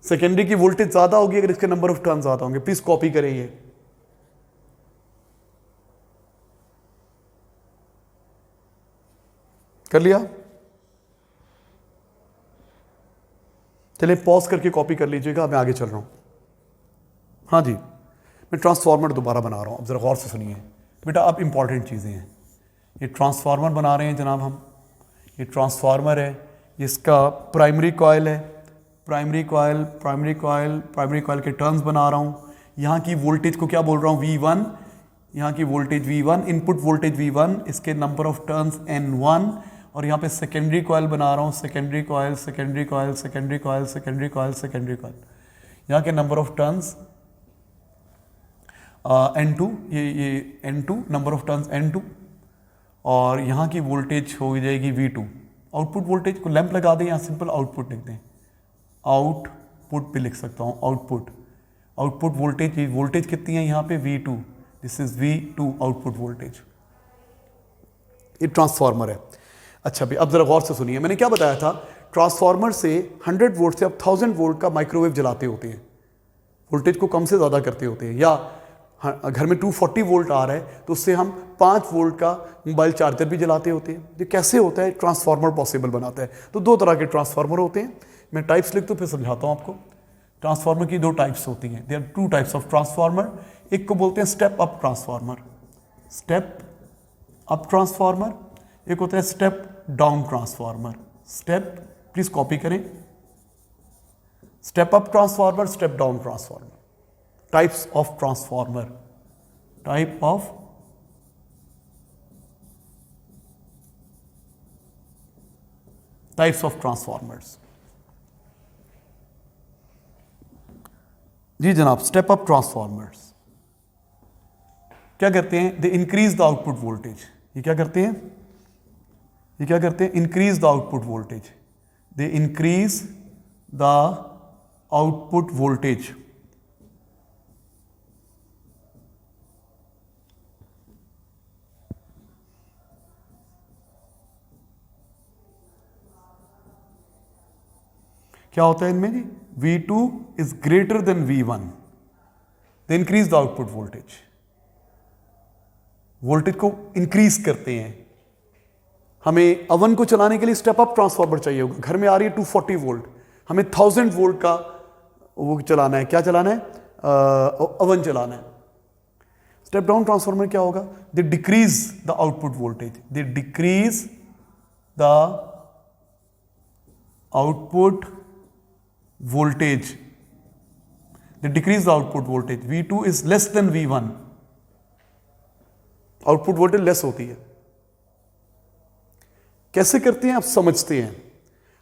सेकेंडरी की वोल्टेज ज्यादा होगी अगर इसके नंबर ऑफ टर्न ज्यादा होंगे। प्लीज कॉपी करें ये। कर लिया? चलिए पॉज करके कॉपी कर लीजिएगा, मैं आगे चल रहा हूं। हाँ जी, मैं ट्रांसफार्मर दोबारा बना रहा हूं, अब जरा गौर से सुनिए बेटा। अब इंपॉर्टेंट चीजें हैं। ये ट्रांसफार्मर बना रहे हैं जनाब हम। ये ट्रांसफार्मर है, इसका प्राइमरी कॉइल है, primary coil, primary coil, primary coil के टर्न्स बना रहा हूँ। यहाँ की वोल्टेज को क्या बोल रहा हूँ, V1। यहाँ की voltage V1, input voltage V1, इसके नंबर ऑफ टर्न्स N1। और यहाँ पे सेकेंडरी कॉइल बना रहा हूँ, secondary coil, secondary coil, secondary coil, secondary coil, secondary coil. यहाँ के नंबर ऑफ टर्न्स N2, ये N2, number of turns N2। और यहाँ की वोल्टेज हो जाएगी V2। आउटपुट वोल्टेज को लैंप लगा दें, यहाँ सिंपल आउटपुट लिख दें। आउटपुट भी लिख सकता हूँ, आउटपुट। आउटपुट वोल्टेज, वोल्टेज कितनी है यहाँ पे, V2। This is V2 output voltage. ये ट्रांसफार्मर है। अच्छा भाई, अब जरा गौर से सुनिए, मैंने क्या बताया था, ट्रांसफार्मर से 100 वोल्ट से आप 1000 वोल्ट का माइक्रोवेव जलाते होते हैं, वोल्टेज को कम से ज़्यादा करते होते हैं। या घर में 240 वोल्ट आ रहा है तो उससे हम 5 वोल्ट का मोबाइल चार्जर भी जलाते होते हैं। ये कैसे होता है, ट्रांसफार्मर पॉसिबल बनाता है। तो दो तरह के ट्रांसफार्मर होते हैं, मैं टाइप्स लिख दूँ फिर समझाता हूँ आपको। ट्रांसफार्मर की दो टाइप्स होती हैं, there are 2 types of transformer. एक को बोलते हैं step up transformer, step up transformer, एक होता है step down transformer. Step, please copy करें, step up transformer, step down transformer. Types of transformer, type of types of transformers. जी जनाब, स्टेप अप ट्रांसफार्मर्स क्या करते हैं, they increase the output voltage. ये क्या करते हैं, ये क्या करते हैं, increase the output voltage, they increase the output voltage. क्या होता है इनमें जी, V2 is greater than V1, they increase the output voltage. Voltage को इंक्रीज करते हैं। हमें अवन को चलाने के लिए स्टेप अप ट्रांसफार्मर चाहिए होगा, घर में आ रही है 240 वोल्ट, हमें 1000 वोल्ट का वो चलाना है, क्या चलाना है, अवन चलाना है। स्टेप डाउन ट्रांसफार्मर क्या होगा, they decrease the output voltage, they decrease the output voltage, they decrease the output voltage, V2 is less than V1, output voltage less होती है। कैसे करते हैं आप समझते हैं।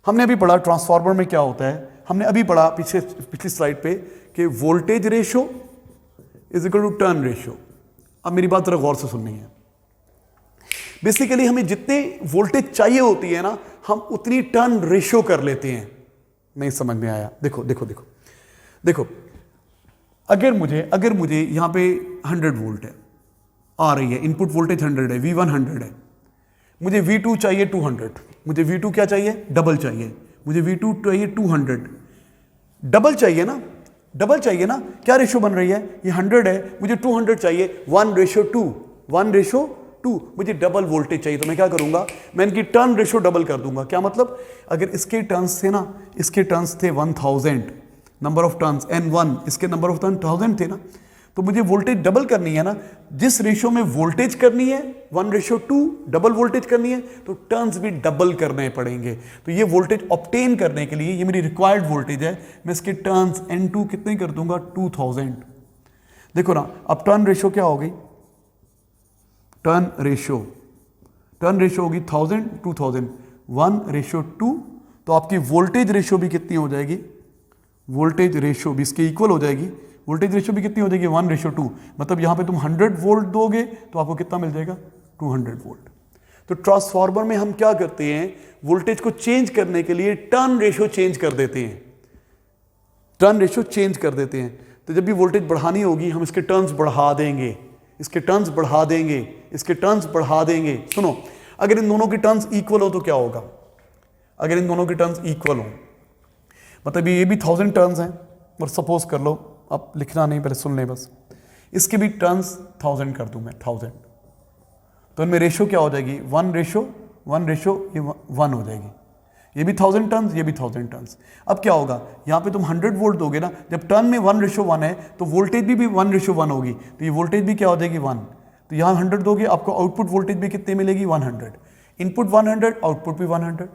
हमने अभी पढ़ा ट्रांसफार्मर में क्या होता है, हमने अभी पढ़ा पिछली स्लाइड पे कि voltage ratio is equal to turn ratio. अब मेरी बात जरा गौर से सुननी है। बेसिकली हमें जितने वोल्टेज चाहिए होती है ना, हम उतनी टर्न रेशो कर लेते हैं। नहीं समझ में आया, देखो देखो देखो देखो, अगर मुझे यहां पे 100 वोल्ट है आ रही है, इनपुट वोल्टेज 100 है, V1 100 है, मुझे V2 चाहिए 200, मुझे V2 क्या चाहिए, डबल चाहिए, मुझे V2 चाहिए 200, डबल चाहिए ना, डबल चाहिए ना। क्या रेशो बन रही है, ये 100 है, मुझे 200 चाहिए, 1:2, 1:2, मुझे डबल वोल्टेज चाहिए। तो मैं क्या करूंगा, मैं इनकी टर्न रेशो डबल कर दूंगा। क्या मतलब, अगर इसके टर्न्स थे ना, इसके टर्न्स थे 1000, नंबर ऑफ टर्न्स N1, इसके नंबर ऑफ टर्न 1000 थे ना, तो मुझे वोल्टेज डबल करनी है ना। जिस रेशो में वोल्टेज करनी है 1:2, डबल वोल्टेज करनी है, तो टर्न्स भी डबल करने पड़ेंगे। तो ये वोल्टेज ऑब्टेन करने के लिए, ये मेरी रिक्वायर्ड वोल्टेज है, मैं इसके टर्न्स N2 कितने कर दूंगा, 2000। देखो ना, अब टर्न रेशो क्या हो गई, टर्न रेशो होगी 1000 2000, 1:2, तो आपकी वोल्टेज रेशो भी कितनी हो जाएगी, वोल्टेज रेशो भी इसके इक्वल हो जाएगी। वोल्टेज रेशो भी कितनी हो जाएगी, 1:2। मतलब यहां पे तुम 100 वोल्ट दोगे तो आपको कितना मिल जाएगा, 200 वोल्ट। तो ट्रांसफार्मर में हम क्या करते हैं, वोल्टेज को चेंज करने के लिए टर्न रेशो चेंज कर देते हैं, टर्न रेशो चेंज कर देते हैं। तो जब भी वोल्टेज बढ़ानी होगी, हम इसके टर्न्स बढ़ा देंगे, इसके टर्न्स बढ़ा देंगे, इसके टर्न्स बढ़ा देंगे। सुनो, अगर इन दोनों के टर्न्स इक्वल हो तो क्या होगा, अगर इन दोनों के टर्न्स इक्वल हो, मतलब ये भी 1000 टर्न्स हैं, और सपोज कर लो, अब लिखना नहीं, पहले सुन ले बस, इसके भी टर्न्स 1000 कर दूं मैं, 1000, तो इनमें रेशो क्या हो जाएगी, 1:1, ये 1 हो जाएगी। ये भी 1000 टर्न्स, ये भी 1000 टर्न्स। अब क्या होगा, यहाँ पे तुम 100 वोल्ट दोगे ना, जब टर्न में 1:1 है तो वोल्टेज भी 1:1 होगी, तो ये वोल्टेज भी क्या हो जाएगी, 1। तो यहाँ 100 दोगे, आपको आउटपुट वोल्टेज भी कितने मिलेगी, 100। इनपुट 100, आउटपुट भी 100।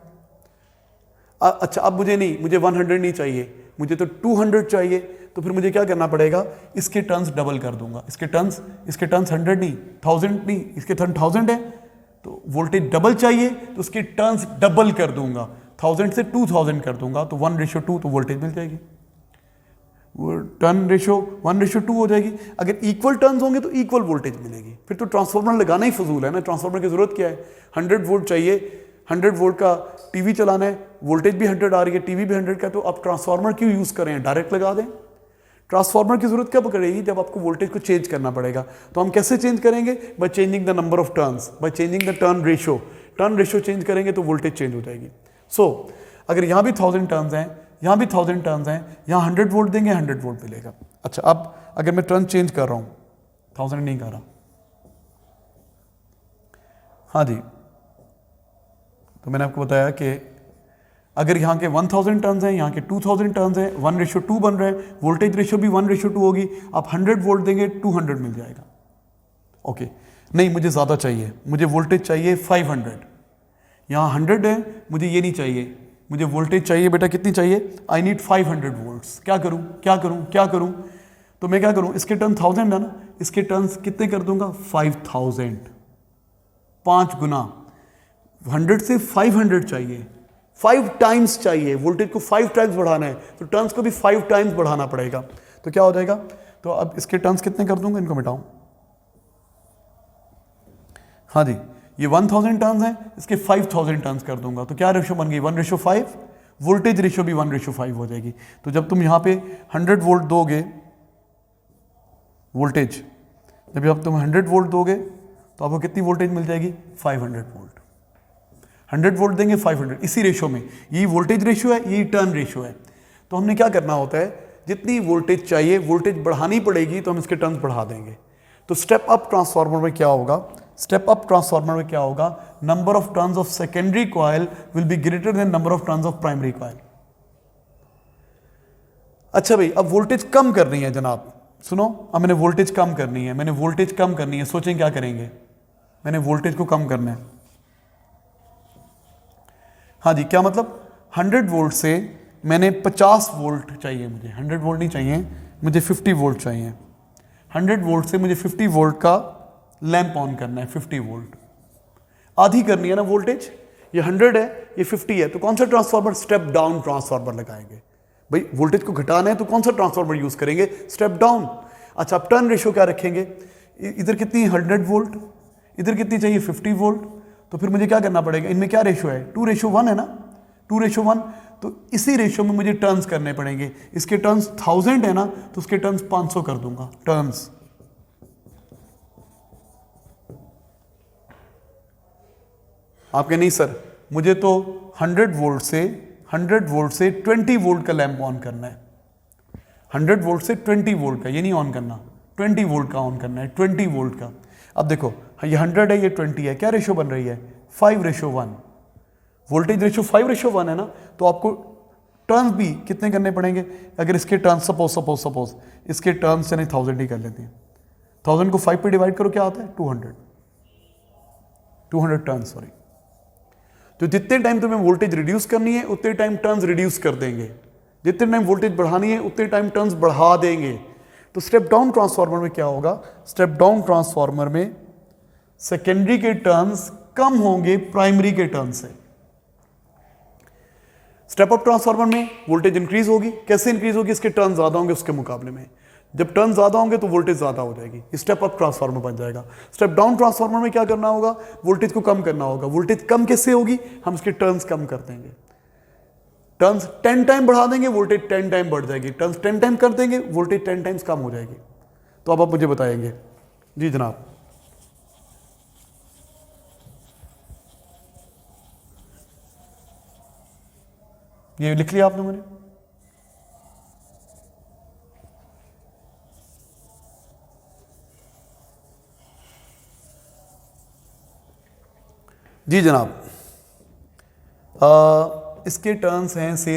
अच्छा, अब मुझे 100 नहीं चाहिए, मुझे तो 200 चाहिए। तो फिर मुझे क्या करना पड़ेगा, इसके टर्न्स डबल कर दूंगा, इसके टर्न्स 100 नहीं, 1000 नहीं, इसके टर्न 1000 है, तो वोल्टेज डबल चाहिए, तो उसके टर्न्स डबल कर दूंगा, 1000 से 2000 कर दूंगा, तो 1:2, तो वोल्टेज मिल जाएगी। टर्न रेशो 1:2 हो जाएगी। अगर इक्वल टर्न्स होंगे तो इक्वल वोल्टेज मिलेगी। फिर तो ट्रांसफार्मर लगाना ही फजूल है ना, ट्रांसफार्मर की जरूरत क्या है, 100 वोल्ट चाहिए, 100 वोल्ट का टीवी चलाना है, वोल्टेज भी 100 आ रही है, टीवी भी 100 का, तो आप ट्रांसफार्मर क्यों यूज करें, डायरेक्ट लगा दें। ट्रांसफार्मर की जरूरत कब पड़ेगी, जब आपको वोल्टेज को चेंज करना पड़ेगा। तो हम कैसे चेंज करेंगे, by changing the number of turns, by changing the turn ratio. Turn ratio change करेंगे तो वोल्टेज चेंज हो जाएगी। सो अगर यहाँ भी 1000 टर्न्स हैं, यहाँ भी 1000 टर्न्स हैं, यहाँ 100 वोल्ट देंगे 100 वोल्ट मिलेगा। अच्छा, अब अगर मैं टर्न चेंज कर रहा हूँ, 1000 नहीं कर रहा, हाँ जी, तो मैंने आपको बताया कि अगर यहाँ के 1000 टर्न्स हैं, यहाँ के 2000 टर्न्स हैं, 1:2 बन रहा है, वोल्टेज रेशियो भी 1:2 होगी। आप 100 वोल्ट देंगे 200 मिल जाएगा। ओके, नहीं मुझे ज़्यादा चाहिए, मुझे वोल्टेज चाहिए 500, यहाँ 100 है, मुझे ये नहीं चाहिए, मुझे वोल्टेज चाहिए बेटा कितनी चाहिए, आई नीड 500 वोल्ट्स। क्या करूँ क्या करूँ क्या करूँ? तो मैं क्या करूँ, इसके टर्न 1000 है ना, इसके टर्न्स कितने कर दूंगा 5000, 5 गुना। 100 से 500 चाहिए, 5 टाइम्स चाहिए, वोल्टेज को 5 टाइम्स बढ़ाना है, तो टर्न्स को भी 5 टाइम्स बढ़ाना पड़ेगा। तो क्या हो जाएगा, तो अब इसके टर्न्स कितने कर दूंगा, इनको मिटाऊं, हाँ जी, ये 1000 टर्न्स हैं, इसके 5000 टर्न्स कर दूंगा, तो क्या रेशियो बन गई 1:5, वोल्टेज रेशियो भी 1:5 हो जाएगी। तो जब तुम यहाँ पे 100 वोल्ट दोगे, वोल्टेज जब तुम 100 वोल्ट दोगे तो आपको कितनी वोल्टेज मिल जाएगी, 500 वोल्ट। 100 वोल्ट देंगे 500, इसी रेशियो में, यही वोल्टेज रेशियो है, यही टर्न रेशियो है। तो हमने क्या करना होता है, जितनी वोल्टेज चाहिए वोल्टेज बढ़ानी पड़ेगी, तो हम इसके टर्न्स बढ़ा देंगे। तो स्टेप अप ट्रांसफार्मर में क्या होगा, स्टेप अप ट्रांसफार्मर में क्या होगा, number of turns of secondary coil will be greater than number of turns of primary coil. अच्छा भाई, अब वोल्टेज कम करनी है जनाब, सुनो, अब मैंने वोल्टेज कम करनी है, मैंने वोल्टेज कम करनी है, सोचें क्या करेंगे, मैंने वोल्टेज को कम करना है। हाँ जी, क्या मतलब, 100 वोल्ट से मैंने 50 वोल्ट चाहिए, मुझे 100 वोल्ट नहीं चाहिए, मुझे 50 वोल्ट चाहिए। 100 वोल्ट से मुझे 50 वोल्ट का लैंप ऑन करना है, 50 वोल्ट, आधी करनी है ना वोल्टेज, ये 100 है, ये 50 है, तो कौन सा ट्रांसफार्मर, स्टेप डाउन ट्रांसफार्मर लगाएंगे। भाई वोल्टेज को घटाना है तो कौन सा ट्रांसफार्मर यूज करेंगे, स्टेप डाउन। अच्छा, अब टर्न रेशियो क्या रखेंगे, इधर कितनी 100 वोल्ट, इधर कितनी चाहिए 50 वोल्ट, तो फिर मुझे क्या करना पड़ेगा, इनमें क्या रेशियो है, 2:1 है ना, 2:1, तो इसी रेशियो में मुझे टर्न्स करने पड़ेंगे। इसके टर्न्स 1000 है ना, तो उसके टर्न्स 500 कर दूंगा, टर्न्स। आपके नहीं सर, मुझे तो 100 वोल्ट से 20 वोल्ट का लैंप ऑन करना है, 100 वोल्ट से 20 वोल्ट का, ये नहीं ऑन करना, 20 वोल्ट का ऑन करना है, 20 वोल्ट का। अब देखो, ये 100 है, ये 20 है, क्या रेशियो बन रही है, 5:1, वोल्टेज रेशियो 5:1 है ना, तो आपको टर्न्स भी कितने करने पड़ेंगे, अगर इसके टर्न्स सपोज इसके टर्न्स यानी 1000 ही कर लेते हैं, 1000 को 5 पे डिवाइड करो, क्या आता है 200 टर्न्स, सॉरी। तो जितने टाइम तुम्हें वोल्टेज रिड्यूस करनी है उतने टाइम टर्न्स रिड्यूस कर देंगे, जितने टाइम वोल्टेज बढ़ानी है उतने टाइम टर्न्स बढ़ा देंगे। तो स्टेप डाउन ट्रांसफार्मर में क्या होगा, स्टेप डाउन ट्रांसफार्मर में सेकेंडरी के टर्न्स कम होंगे प्राइमरी के टर्न से। स्टेप अप ट्रांसफार्मर में वोल्टेज इंक्रीज होगी, कैसे इंक्रीज होगी, इसके टर्न ज्यादा होंगे उसके मुकाबले में, जब टर्न ज्यादा होंगे तो वोल्टेज ज्यादा हो जाएगी, स्टेप अप ट्रांसफार्मर बन जाएगा। स्टेप डाउन ट्रांसफार्मर में क्या करना होगा, वोल्टेज को कम करना होगा। वोल्टेज कम कैसे होगी, हम इसके टर्न्स कम कर देंगे, टर्न्स 10 टाइम बढ़ा देंगे, वोल्टेज 10 टाइम बढ़ जाएगी, टर्न्स 10 टाइम कर देंगे, वोल्टेज 10 टाइम्स कम हो जाएगी। तो अब आप मुझे बताएंगे। जी जनाब, ये लिख लिया आपने मैंने, जी जनाब। इसके टर्न्स हैं से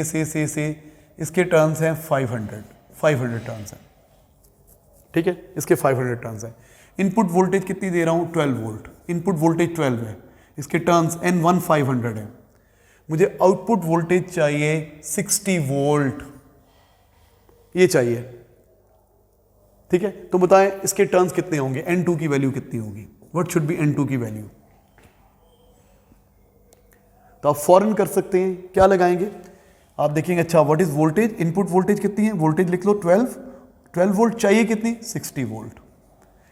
इसके टर्न्स हैं 500 टर्न्स हैं, ठीक है, इसके 500 टर्न्स हैं। इनपुट वोल्टेज कितनी दे रहा हूं, 12 वोल्ट, इनपुट वोल्टेज 12 है, इसके टर्न्स N1 500 है। मुझे आउटपुट वोल्टेज चाहिए 60 वोल्ट, ये चाहिए, ठीक है। तो बताएं इसके टर्न्स कितने होंगे, N2 की वैल्यू कितनी होगी, व्हाट शुड बी N2 की वैल्यू। तो आप फौरन कर सकते हैं, क्या लगाएंगे आप देखेंगे, अच्छा what is voltage, input voltage कितनी है, वोल्टेज लिख लो 12 वोल्ट चाहिए कितनी, 60 वोल्ट।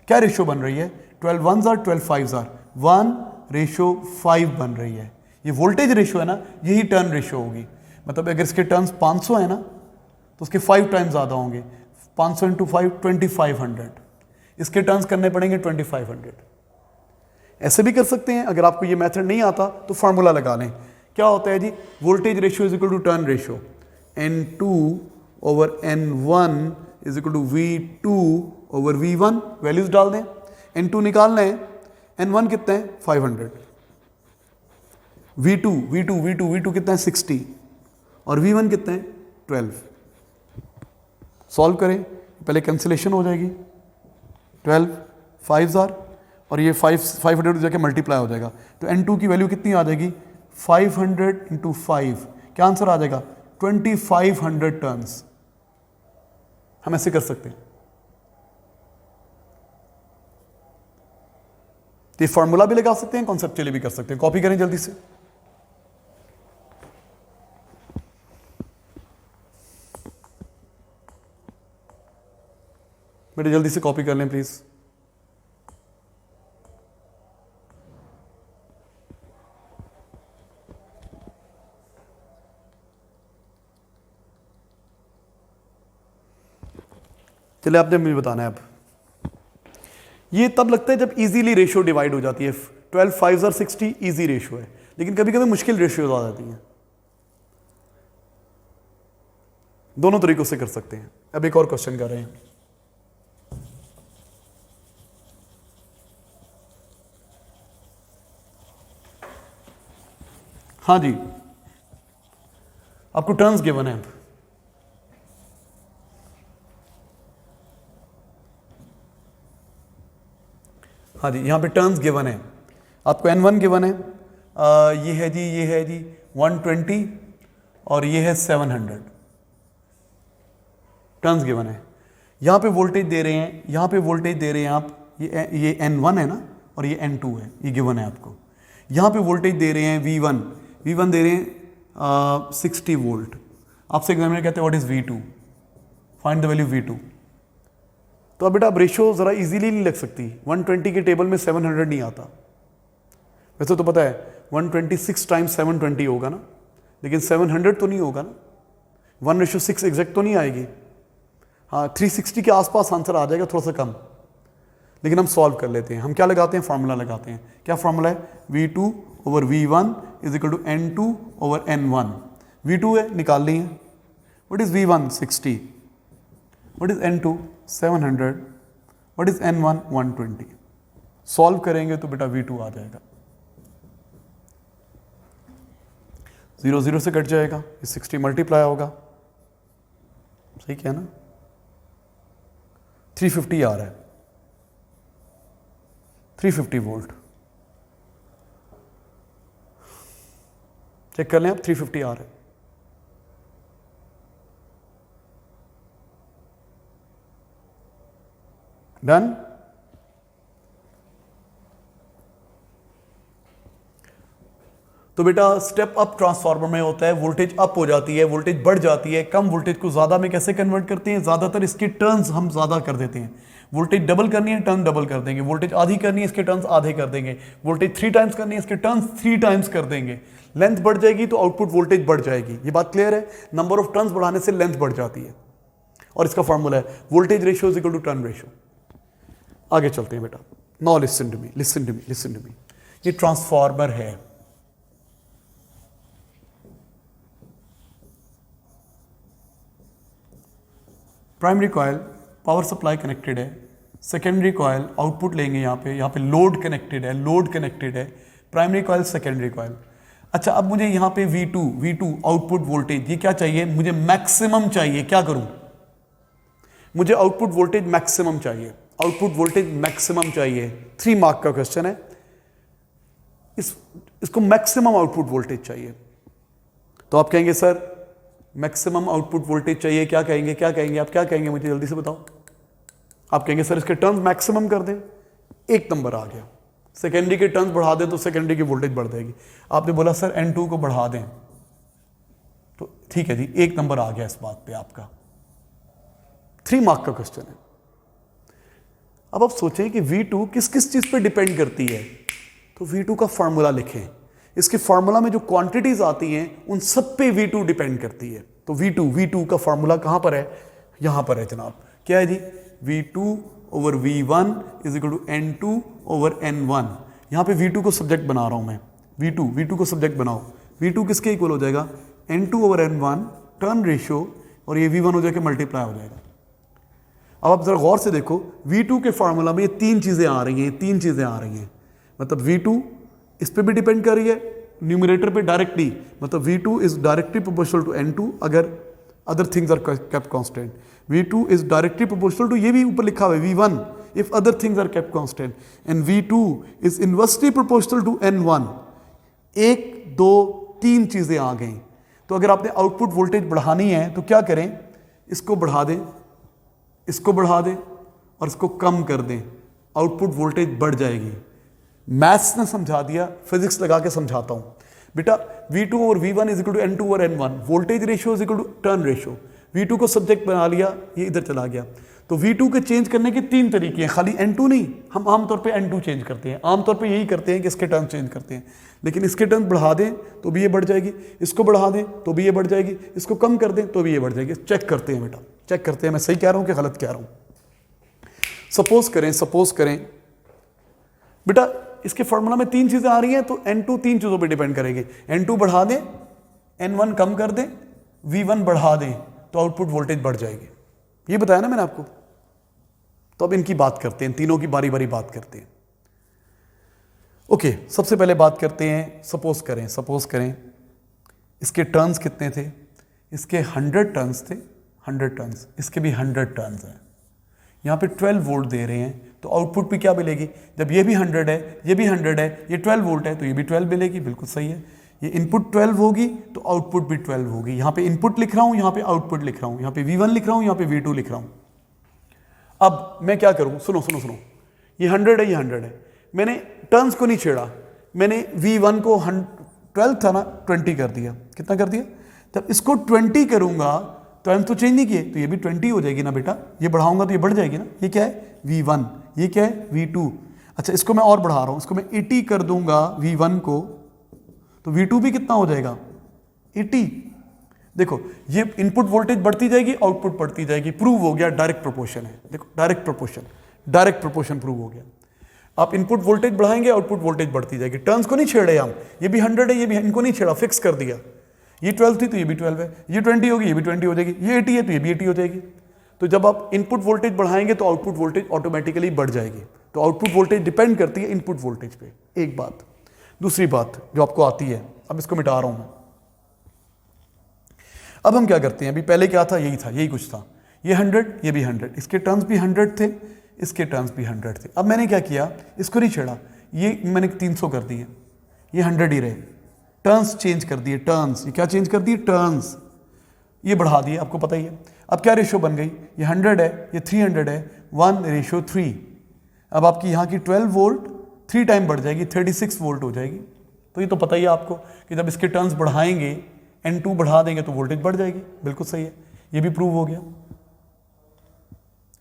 क्या रेशियो बन रही है, 12 1s आर 12 5s आर 1:5 बन रही है। ये वोल्टेज रेशियो है ना, यही टर्न रेशियो होगी। मतलब अगर इसके टर्न्स 500 है ना, तो उसके 5 टाइम्स ज़्यादा होंगे, 500 × 5 2500, इसके टर्न्स करने पड़ेंगे 2500। ऐसे भी कर सकते हैं, अगर आपको ये मेथड नहीं आता तो फार्मूला लगा लें। क्या होता है जी, voltage ratio is equal to turn ratio, N2 over N1 is equal to V2 over V1। Values डाल दें, N2 निकालना है, N1 कितना है 500, V2 कितना है 60 और V1 कितना है 12। सॉल्व करें, पहले कैंसिलेशन हो जाएगी, 12 5 और ये 500 जाके मल्टीप्लाई हो जाएगा, तो N2 की वैल्यू कितनी आ जाएगी 500 इंटू 5, क्या आंसर आ जाएगा 2500 टर्न्स। हम ऐसे कर सकते हैं, तो ये फॉर्मूला भी लगा सकते हैं, कॉन्सेप्चुअली भी कर सकते हैं। कॉपी करें जल्दी से, बेटे जल्दी से कॉपी कर लें प्लीज। चलिए आपने मुझे बताना है अब, ये तब लगता है जब इजीली रेशियो डिवाइड हो जाती है। 12 5 और 60 इजी रेशियो है, लेकिन कभी कभी मुश्किल रेशियो आ जाती हैं। दोनों तरीकों से कर सकते हैं। अब एक और क्वेश्चन कर रहे हैं, हाँ जी, आपको टर्न्स गिवन है। हाँ जी, यहाँ पे टर्न्स गिवन है, आपको N1 गिवन है, ये है जी 120 और ये है 700। टर्न्स गिवन है, यहाँ पे वोल्टेज दे रहे हैं, यहाँ पे वोल्टेज दे रहे हैं आप, ये N1 है ना और ये N2 है, ये गिवन है आपको। यहाँ पे वोल्टेज दे रहे हैं V1 दे रहे हैं 60 वोल्ट। आपसे एग्जामिनर कहते हैं what is V2, find the value V2। तो अब बेटा आप रेशियो ज़रा इजीली नहीं लग सकती, 120 के टेबल में 700 नहीं आता। वैसे तो पता है 126 टाइम्स 720 होगा ना, लेकिन 700 तो नहीं होगा ना, 1:6 एग्जैक्ट तो नहीं आएगी। हाँ 360 के आसपास आंसर आ जाएगा, थोड़ा सा कम, लेकिन हम सॉल्व कर लेते हैं। हम क्या लगाते हैं, फार्मूला लगाते हैं। क्या फार्मूला है, V2 over V1 is equal to N2 over N1। V2 है, निकाल ली है। What is V1 60, what is N2 700, what is N1 120। Solve करेंगे तो बेटा V2 आ जाएगा, 0 0 से कट जाएगा, ये 60 मल्टीप्लाई होगा, सही क्या ना, 350 आ रहा है, 350 वोल्ट। चेक कर लें आप, 350 आ रहा है। डन। तो बेटा स्टेप अप ट्रांसफार्मर में होता है, वोल्टेज अप हो जाती है, वोल्टेज बढ़ जाती है। कम वोल्टेज को ज्यादा में कैसे कन्वर्ट करते हैं, ज्यादातर इसके टर्न्स हम ज्यादा कर देते हैं। वोल्टेज डबल करनी है, टर्न डबल कर देंगे। वोल्टेज आधी करनी है, इसके टर्न्स आधे कर देंगे। वोल्टेज 3 टाइम्स करनी है, इसके टर्न्स 3 टाइम्स कर देंगे। लेंथ बढ़ जाएगी तो आउटपुट वोल्टेज बढ़ जाएगी। ये बात क्लियर है, नंबर ऑफ टर्न्स बढ़ाने से लेंथ बढ़ जाती है, और इसका फॉर्मूला है voltage ratio is equal to turn ratio. आगे चलते हैं बेटा, नाउ लिसन टू मी। ये ट्रांसफार्मर है, primary coil power supply connected है, सेकेंडरी कॉइल आउटपुट लेंगे, यहाँ पे लोड कनेक्टेड है, प्राइमरी कॉइल सेकेंडरी कॉइल। अच्छा, अब मुझे यहाँ पे V2 आउटपुट वोल्टेज, ये क्या चाहिए, मुझे मैक्सिमम चाहिए। क्या करूं, मुझे आउटपुट वोल्टेज मैक्सिमम चाहिए। 3 मार्क का क्वेश्चन है, इसको मैक्सिमम आउटपुट वोल्टेज चाहिए। तो आप कहेंगे सर मैक्सिमम आउटपुट वोल्टेज चाहिए, क्या कहेंगे आप, क्या कहेंगे मुझे जल्दी से बताओ। आप कहेंगे सर इसके टर्न्स मैक्सिमम कर दें, 1 नंबर आ गया। सेकेंडरी के टर्न्स बढ़ा दें तो सेकेंडरी की वोल्टेज बढ़ जाएगी। आपने बोला सर N2 को बढ़ा दें, तो ठीक है जी, 1 नंबर आ गया इस बात पे आपका। 3 मार्क का क्वेश्चन है। अब आप सोचें कि V2 किस किस चीज पे डिपेंड करती है, तो V2 का फॉर्मूला लिखें। इसके फॉर्मूला में जो क्वांटिटीज आती हैं उन सब पे V2 डिपेंड करती है। तो V2 का फॉर्मूला कहां पर है, यहां पर है जनाब। क्या है जी, V2 over V1 is equal to N2 over N1। यहाँ पे V2 को सब्जेक्ट बना रहा हूँ मैं, V2 को सब्जेक्ट बनाओ, V2 किसके इक्वल हो जाएगा, N2/N1 टर्न रेशियो, और ये V1 हो जाएगा मल्टीप्लाई हो जाएगा। अब आप जरा गौर से देखो, V2 के फार्मूला में ये तीन चीज़ें आ रही हैं, मतलब V2 इस पे भी डिपेंड कर रही है, न्यूमरेटर पे डायरेक्टली, मतलब V2 is directly proportional to N2 अगर other things are kept constant. V2 is directly proportional to, ये भी ऊपर लिखा हुआ है V1 if other things are kept constant, and V2 is inversely proportional to N1। एक दो तीन चीजें आ गई। तो अगर आपने आउटपुट वोल्टेज बढ़ानी है तो क्या करें, इसको बढ़ा दें, इसको बढ़ा दें और इसको कम कर दें, आउटपुट वोल्टेज बढ़ जाएगी। मैथ्स ने समझा दिया, फिजिक्स लगा के समझाता हूं बेटा। V2 और V1 is equal to N2 और N1, voltage ratio is equal to turn ratio. V2 को सब्जेक्ट बना लिया, ये इधर चला गया। तो V2 के चेंज करने के तीन तरीके हैं, खाली N2 नहीं, हम आमतौर पे N2 चेंज करते हैं, आमतौर पे यही करते हैं कि इसके टर्न चेंज करते हैं, लेकिन इसके टर्न बढ़ा दें तो भी ये बढ़ जाएगी, इसको बढ़ा दें तो भी ये बढ़ जाएगी, इसको कम कर दें तो भी ये बढ़ जाएगी। चेक करते हैं बेटा, चेक करते हैं मैं सही कह रहा हूं कि गलत कह रहा हूं। सपोज करें बेटा इसके फॉर्मूला में तीन चीजें आ रही हैं, तो N2 तीन चीजों पे डिपेंड करेंगे। N2 बढ़ा दें, N1 कम कर दें, V1 बढ़ा दें तो आउटपुट वोल्टेज बढ़ जाएगी। ये बताया ना मैंने आपको। तो अब इनकी बात करते हैं, तीनों की बारी बारी बात करते हैं। ओके, सबसे पहले बात करते हैं, सपोज करें इसके टर्न्स कितने थे, इसके 100 टर्न्स थे, 100 टर्न्स, इसके भी 100 टर्न्स हैं। यहाँ पे 12 वोल्ट दे रहे हैं, तो आउटपुट भी क्या मिलेगी, जब ये भी 100 है, ये भी 100 है, ये 12 वोल्ट है तो ये भी 12 मिलेगी, बिल्कुल सही है। ये इनपुट 12 होगी तो आउटपुट भी 12 होगी। यहाँ पे इनपुट लिख रहा हूँ, यहाँ पे आउटपुट लिख रहा हूँ, यहाँ पे V1 लिख रहा हूँ, यहाँ पे V2 लिख रहा हूँ। अब मैं क्या करूँ, सुनो, ये 100 है, ये 100 है, मैंने टर्न्स को नहीं छेड़ा, मैंने V1 को 12 था ना 20 कर दिया। कितना कर दिया, जब इसको 20 करूंगा टर्न तो चेंज नहीं किए तो ये भी 20 हो जाएगी ना बेटा, ये बढ़ाऊंगा तो ये बढ़ जाएगी ना। ये क्या है V1, ये क्या है V2। अच्छा, इसको मैं और बढ़ा रहा हूं, इसको मैं 80 कर दूंगा V1 को, तो V2 भी कितना हो जाएगा 80। देखो ये इनपुट वोल्टेज बढ़ती जाएगी, आउटपुट बढ़ती जाएगी, प्रूव हो गया, डायरेक्ट प्रोपोर्शन है। देखो डायरेक्ट प्रोपोर्शन प्रूव हो गया। आप इनपुट वोल्टेज बढ़ाएंगे, आउटपुट वोल्टेज बढ़ती जाएगी। टर्न्स को नहीं छेड़े हम, ये भी 100 है, ये भी, इनको नहीं छेड़ा, फिक्स कर दिया। ये 12 थी तो ये भी 12 है, ये 20 होगी, ये भी 20 हो जाएगी, ये 80 है तो ये भी 80 हो जाएगी। तो जब आप इनपुट वोल्टेज बढ़ाएंगे तो आउटपुट वोल्टेज ऑटोमेटिकली बढ़ जाएगी। तो आउटपुट वोल्टेज डिपेंड करती है इनपुट वोल्टेज पे, एक बात। दूसरी बात जो आपको आती है, अब इसको मिटा रहा हूं मैं। अब हम क्या करते हैं, अभी पहले क्या था, यही कुछ था, ये 100, ये भी 100, इसके टर्न्स भी 100 थे, इसके टर्न्स भी 100 थे। अब मैंने क्या किया, इसको नहीं छेड़ा, ये मैंने 300 कर दिए, ये 100 ही रहे, टर्न्स चेंज कर दिए, टर्न्स, ये क्या चेंज कर दिए, टर्न्स, ये बढ़ा दिए, आपको पता ही है। अब क्या रेशियो बन गई, ये 100 है, ये 300 है, 1:3। अब आपकी यहाँ की 12 वोल्ट 3 टाइम बढ़ जाएगी, 36 वोल्ट हो जाएगी। तो ये तो पता ही है आपको कि जब इसके टर्न्स बढ़ाएंगे, N2 बढ़ा देंगे तो वोल्टेज बढ़ जाएगी, बिल्कुल सही है, ये भी प्रूव हो गया।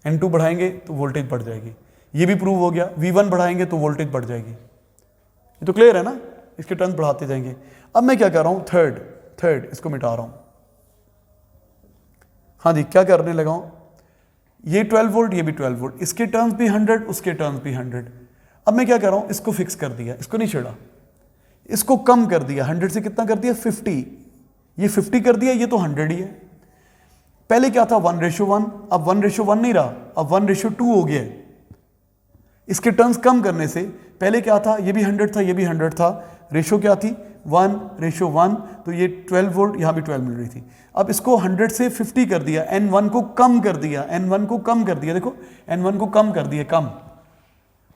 N2 बढ़ाएंगे तो वोल्टेज बढ़ जाएगी, ये भी प्रूव हो गया। V1 बढ़ाएंगे तो वोल्टेज बढ़ जाएगी, ये तो क्लियर है ना, इसके टर्न्स बढ़ाते जाएंगे। अब मैं क्या कर रहा हूं, थर्ड इसको मिटा रहा हूं। हाँ जी, क्या करने लगा हूं, ये 12 वोल्ट, ये भी 12 वोल्ट, इसके टर्न्स भी 100, उसके टर्न्स भी 100। अब मैं क्या कर रहा हूं, इसको फिक्स कर दिया, इसको नहीं छेड़ा, इसको कम कर दिया, 100 से कितना कर दिया 50, ये 50 कर दिया, ये तो 100 ही है। पहले क्या था 1:1, अब 1:1 नहीं रहा, अब 1:2 हो गया है। इसके टर्न्स कम करने से पहले क्या था, ये भी 100 था, ये भी 100 था, रेशो क्या थी 1:1, तो ये 12 वोल्ट, यहाँ भी 12 मिल रही थी। अब इसको 100 से 50 कर दिया, N1 को कम कर दिया, देखो N1 को कम कर दिया, कम,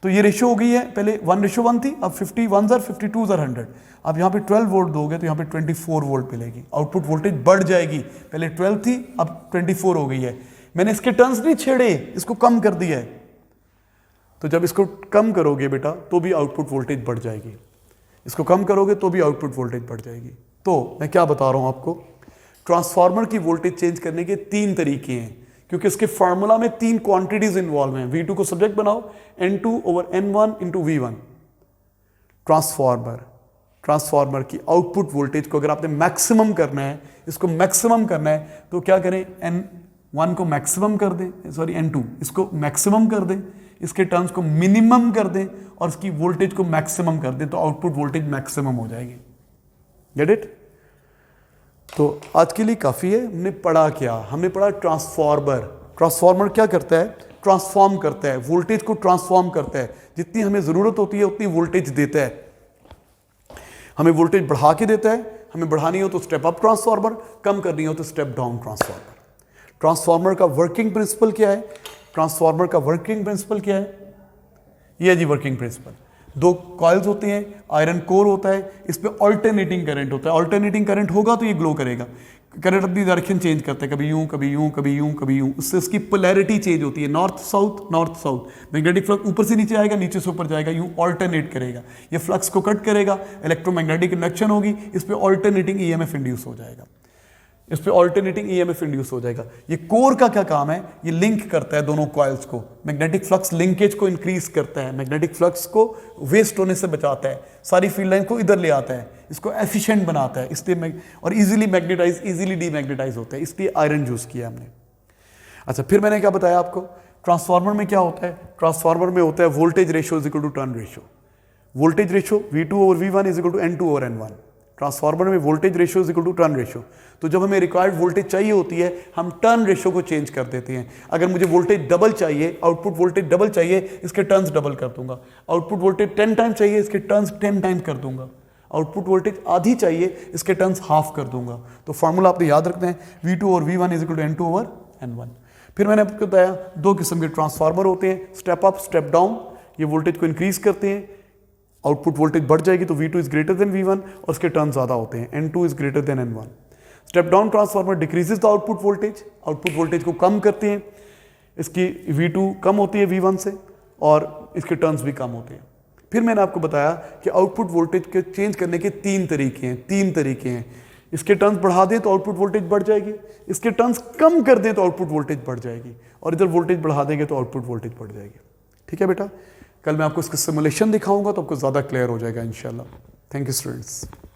तो ये रेशियो हो गई है, पहले 1:1 थी, अब 50 1s are 52s are 100। अब यहाँ पे 12 वोल्ट दोगे तो यहाँ पे 24 वोल्ट मिलेगी, आउटपुट वोल्टेज बढ़ जाएगी, पहले 12 थी अब 24 हो गई है। मैंने इसके टर्न्स नहीं छेड़े, इसको कम कर दिया है। तो जब इसको कम करोगे बेटा तो भी आउटपुट वोल्टेज बढ़ जाएगी, इसको कम करोगे तो भी आउटपुट वोल्टेज बढ़ जाएगी। तो मैं क्या बता रहा हूँ आपको, ट्रांसफार्मर की वोल्टेज चेंज करने के 3 तरीके हैं, क्योंकि इसके फार्मूला में 3 क्वांटिटीज इन्वॉल्व हैं। V2 को सब्जेक्ट बनाओ, N2/N1 into V1। ट्रांसफार्मर की आउटपुट वोल्टेज को अगर आपने मैक्सिमम करना है, इसको मैक्सिमम करना है, तो क्या करें, N1 को मैक्सिमम कर दें, N2 इसको मैक्सिमम कर दें, इसके टर्न्स को मिनिमम कर दें और इसकी वोल्टेज को मैक्सिमम कर दें तो आउटपुट वोल्टेज मैक्सिमम हो जाएगी। Get it? तो आज के लिए काफ़ी है। हमने पढ़ा क्या? हमने पढ़ा ट्रांसफार्मर। ट्रांसफार्मर क्या करता है? ट्रांसफॉर्म करता है, वोल्टेज को ट्रांसफॉर्म करता है। जितनी हमें ज़रूरत होती है उतनी वोल्टेज देता है। हमें वोल्टेज बढ़ा के देता है, हमें बढ़ानी हो तो स्टेप अप ट्रांसफार्मर, कम करनी हो तो स्टेप डाउन ट्रांसफार्मर। ट्रांसफार्मर का वर्किंग प्रिंसिपल क्या है? ट्रांसफार्मर का वर्किंग प्रिंसिपल क्या है? ये है जी वर्किंग प्रिंसिपल। दो कॉइल्स होते हैं, आयरन कोर होता है, इस पे ऑल्टरनेटिंग करंट होता है। ऑल्टरनेटिंग करंट होगा तो ये ग्लो करेगा। करंट अपनी डायरेक्शन चेंज करता है, कभी यूं कभी यूं कभी यूं कभी यूं। उससे उसकी पोलैरिटी चेंज होती है, north south north south. Magnetic flux ऊपर से नीचे आएगा, नीचे से ऊपर जाएगा, यूं ऑल्टरनेट करेगा। ये फ्लक्स को कट करेगा, इलेक्ट्रोमैग्नेटिक इंडक्शन होगी, इस पे ऑल्टरनेटिंग ईएमएफ इंड्यूस हो जाएगा। इस पे ऑल्टरनेटिंग ईएमएफ इंड्यूस हो जाएगा। ये कोर का क्या काम है? ये लिंक करता है दोनों कॉइल्स को, मैग्नेटिक फ्लक्स लिंकेज को इंक्रीज करता है, मैग्नेटिक फ्लक्स को वेस्ट होने से बचाता है, सारी फील्ड लाइन को इधर ले आता है, इसको एफिशिएंट बनाता है, इसलिए और इजीली मैग्नेटाइज इजीली डीमैग्नेटाइज होता है, इसलिए आयरन यूज किया हमने। अच्छा, फिर मैंने क्या बताया आपको? ट्रांसफार्मर में क्या होता है? ट्रांसफार्मर में होता है voltage ratio is equal to turn ratio. Voltage ratio V2 over V1 is equal to N2 over N1। Transformer में voltage ratio is equal to turn ratio. तो जब हमें रिक्वायर्ड वोल्टेज चाहिए होती है, हम टर्न रेशियो को चेंज कर देते हैं। अगर मुझे वोल्टेज डबल चाहिए, आउटपुट वोल्टेज डबल चाहिए, इसके टर्न्स डबल कर दूंगा। आउटपुट वोल्टेज 10 टाइम चाहिए, इसके टर्न्स 10 टाइम कर दूंगा। आउटपुट वोल्टेज आधी चाहिए, इसके टर्न्स हाफ कर दूंगा। तो फॉर्मूला आपने याद रखना है, V2 और V1 is equal to N2 over N1। फिर मैंने आपको बताया दो किस्म के ट्रांसफार्मर होते हैं, स्टेप अप स्टेप डाउन। ये वोल्टेज को इंक्रीज करते हैं, आउटपुट वोल्टेज बढ़ जाएगी तो V2 is greater than V1 और उसके टर्न ज़्यादा होते हैं, N2 is greater than N1। Step down transformer decreases the output voltage को कम करते हैं, इसकी V2 कम होती है V1 से और इसके टर्न्स भी कम होते हैं। फिर मैंने आपको बताया कि आउटपुट वोल्टेज के चेंज करने के तीन तरीके हैं। इसके टर्न्स बढ़ा दें तो आउटपुट वोल्टेज बढ़ जाएगी, इसके टर्न्स कम कर दें तो आउटपुट वोल्टेज बढ़ जाएगी, और इधर वोल्टेज बढ़ा देंगे तो आउटपुट वोल्टेज बढ़ जाएगी। ठीक है बेटा, कल मैं आपको इसका सिमुलेशन दिखाऊंगा तो आपको ज़्यादा क्लियर हो जाएगा इंशाल्लाह। Thank you students.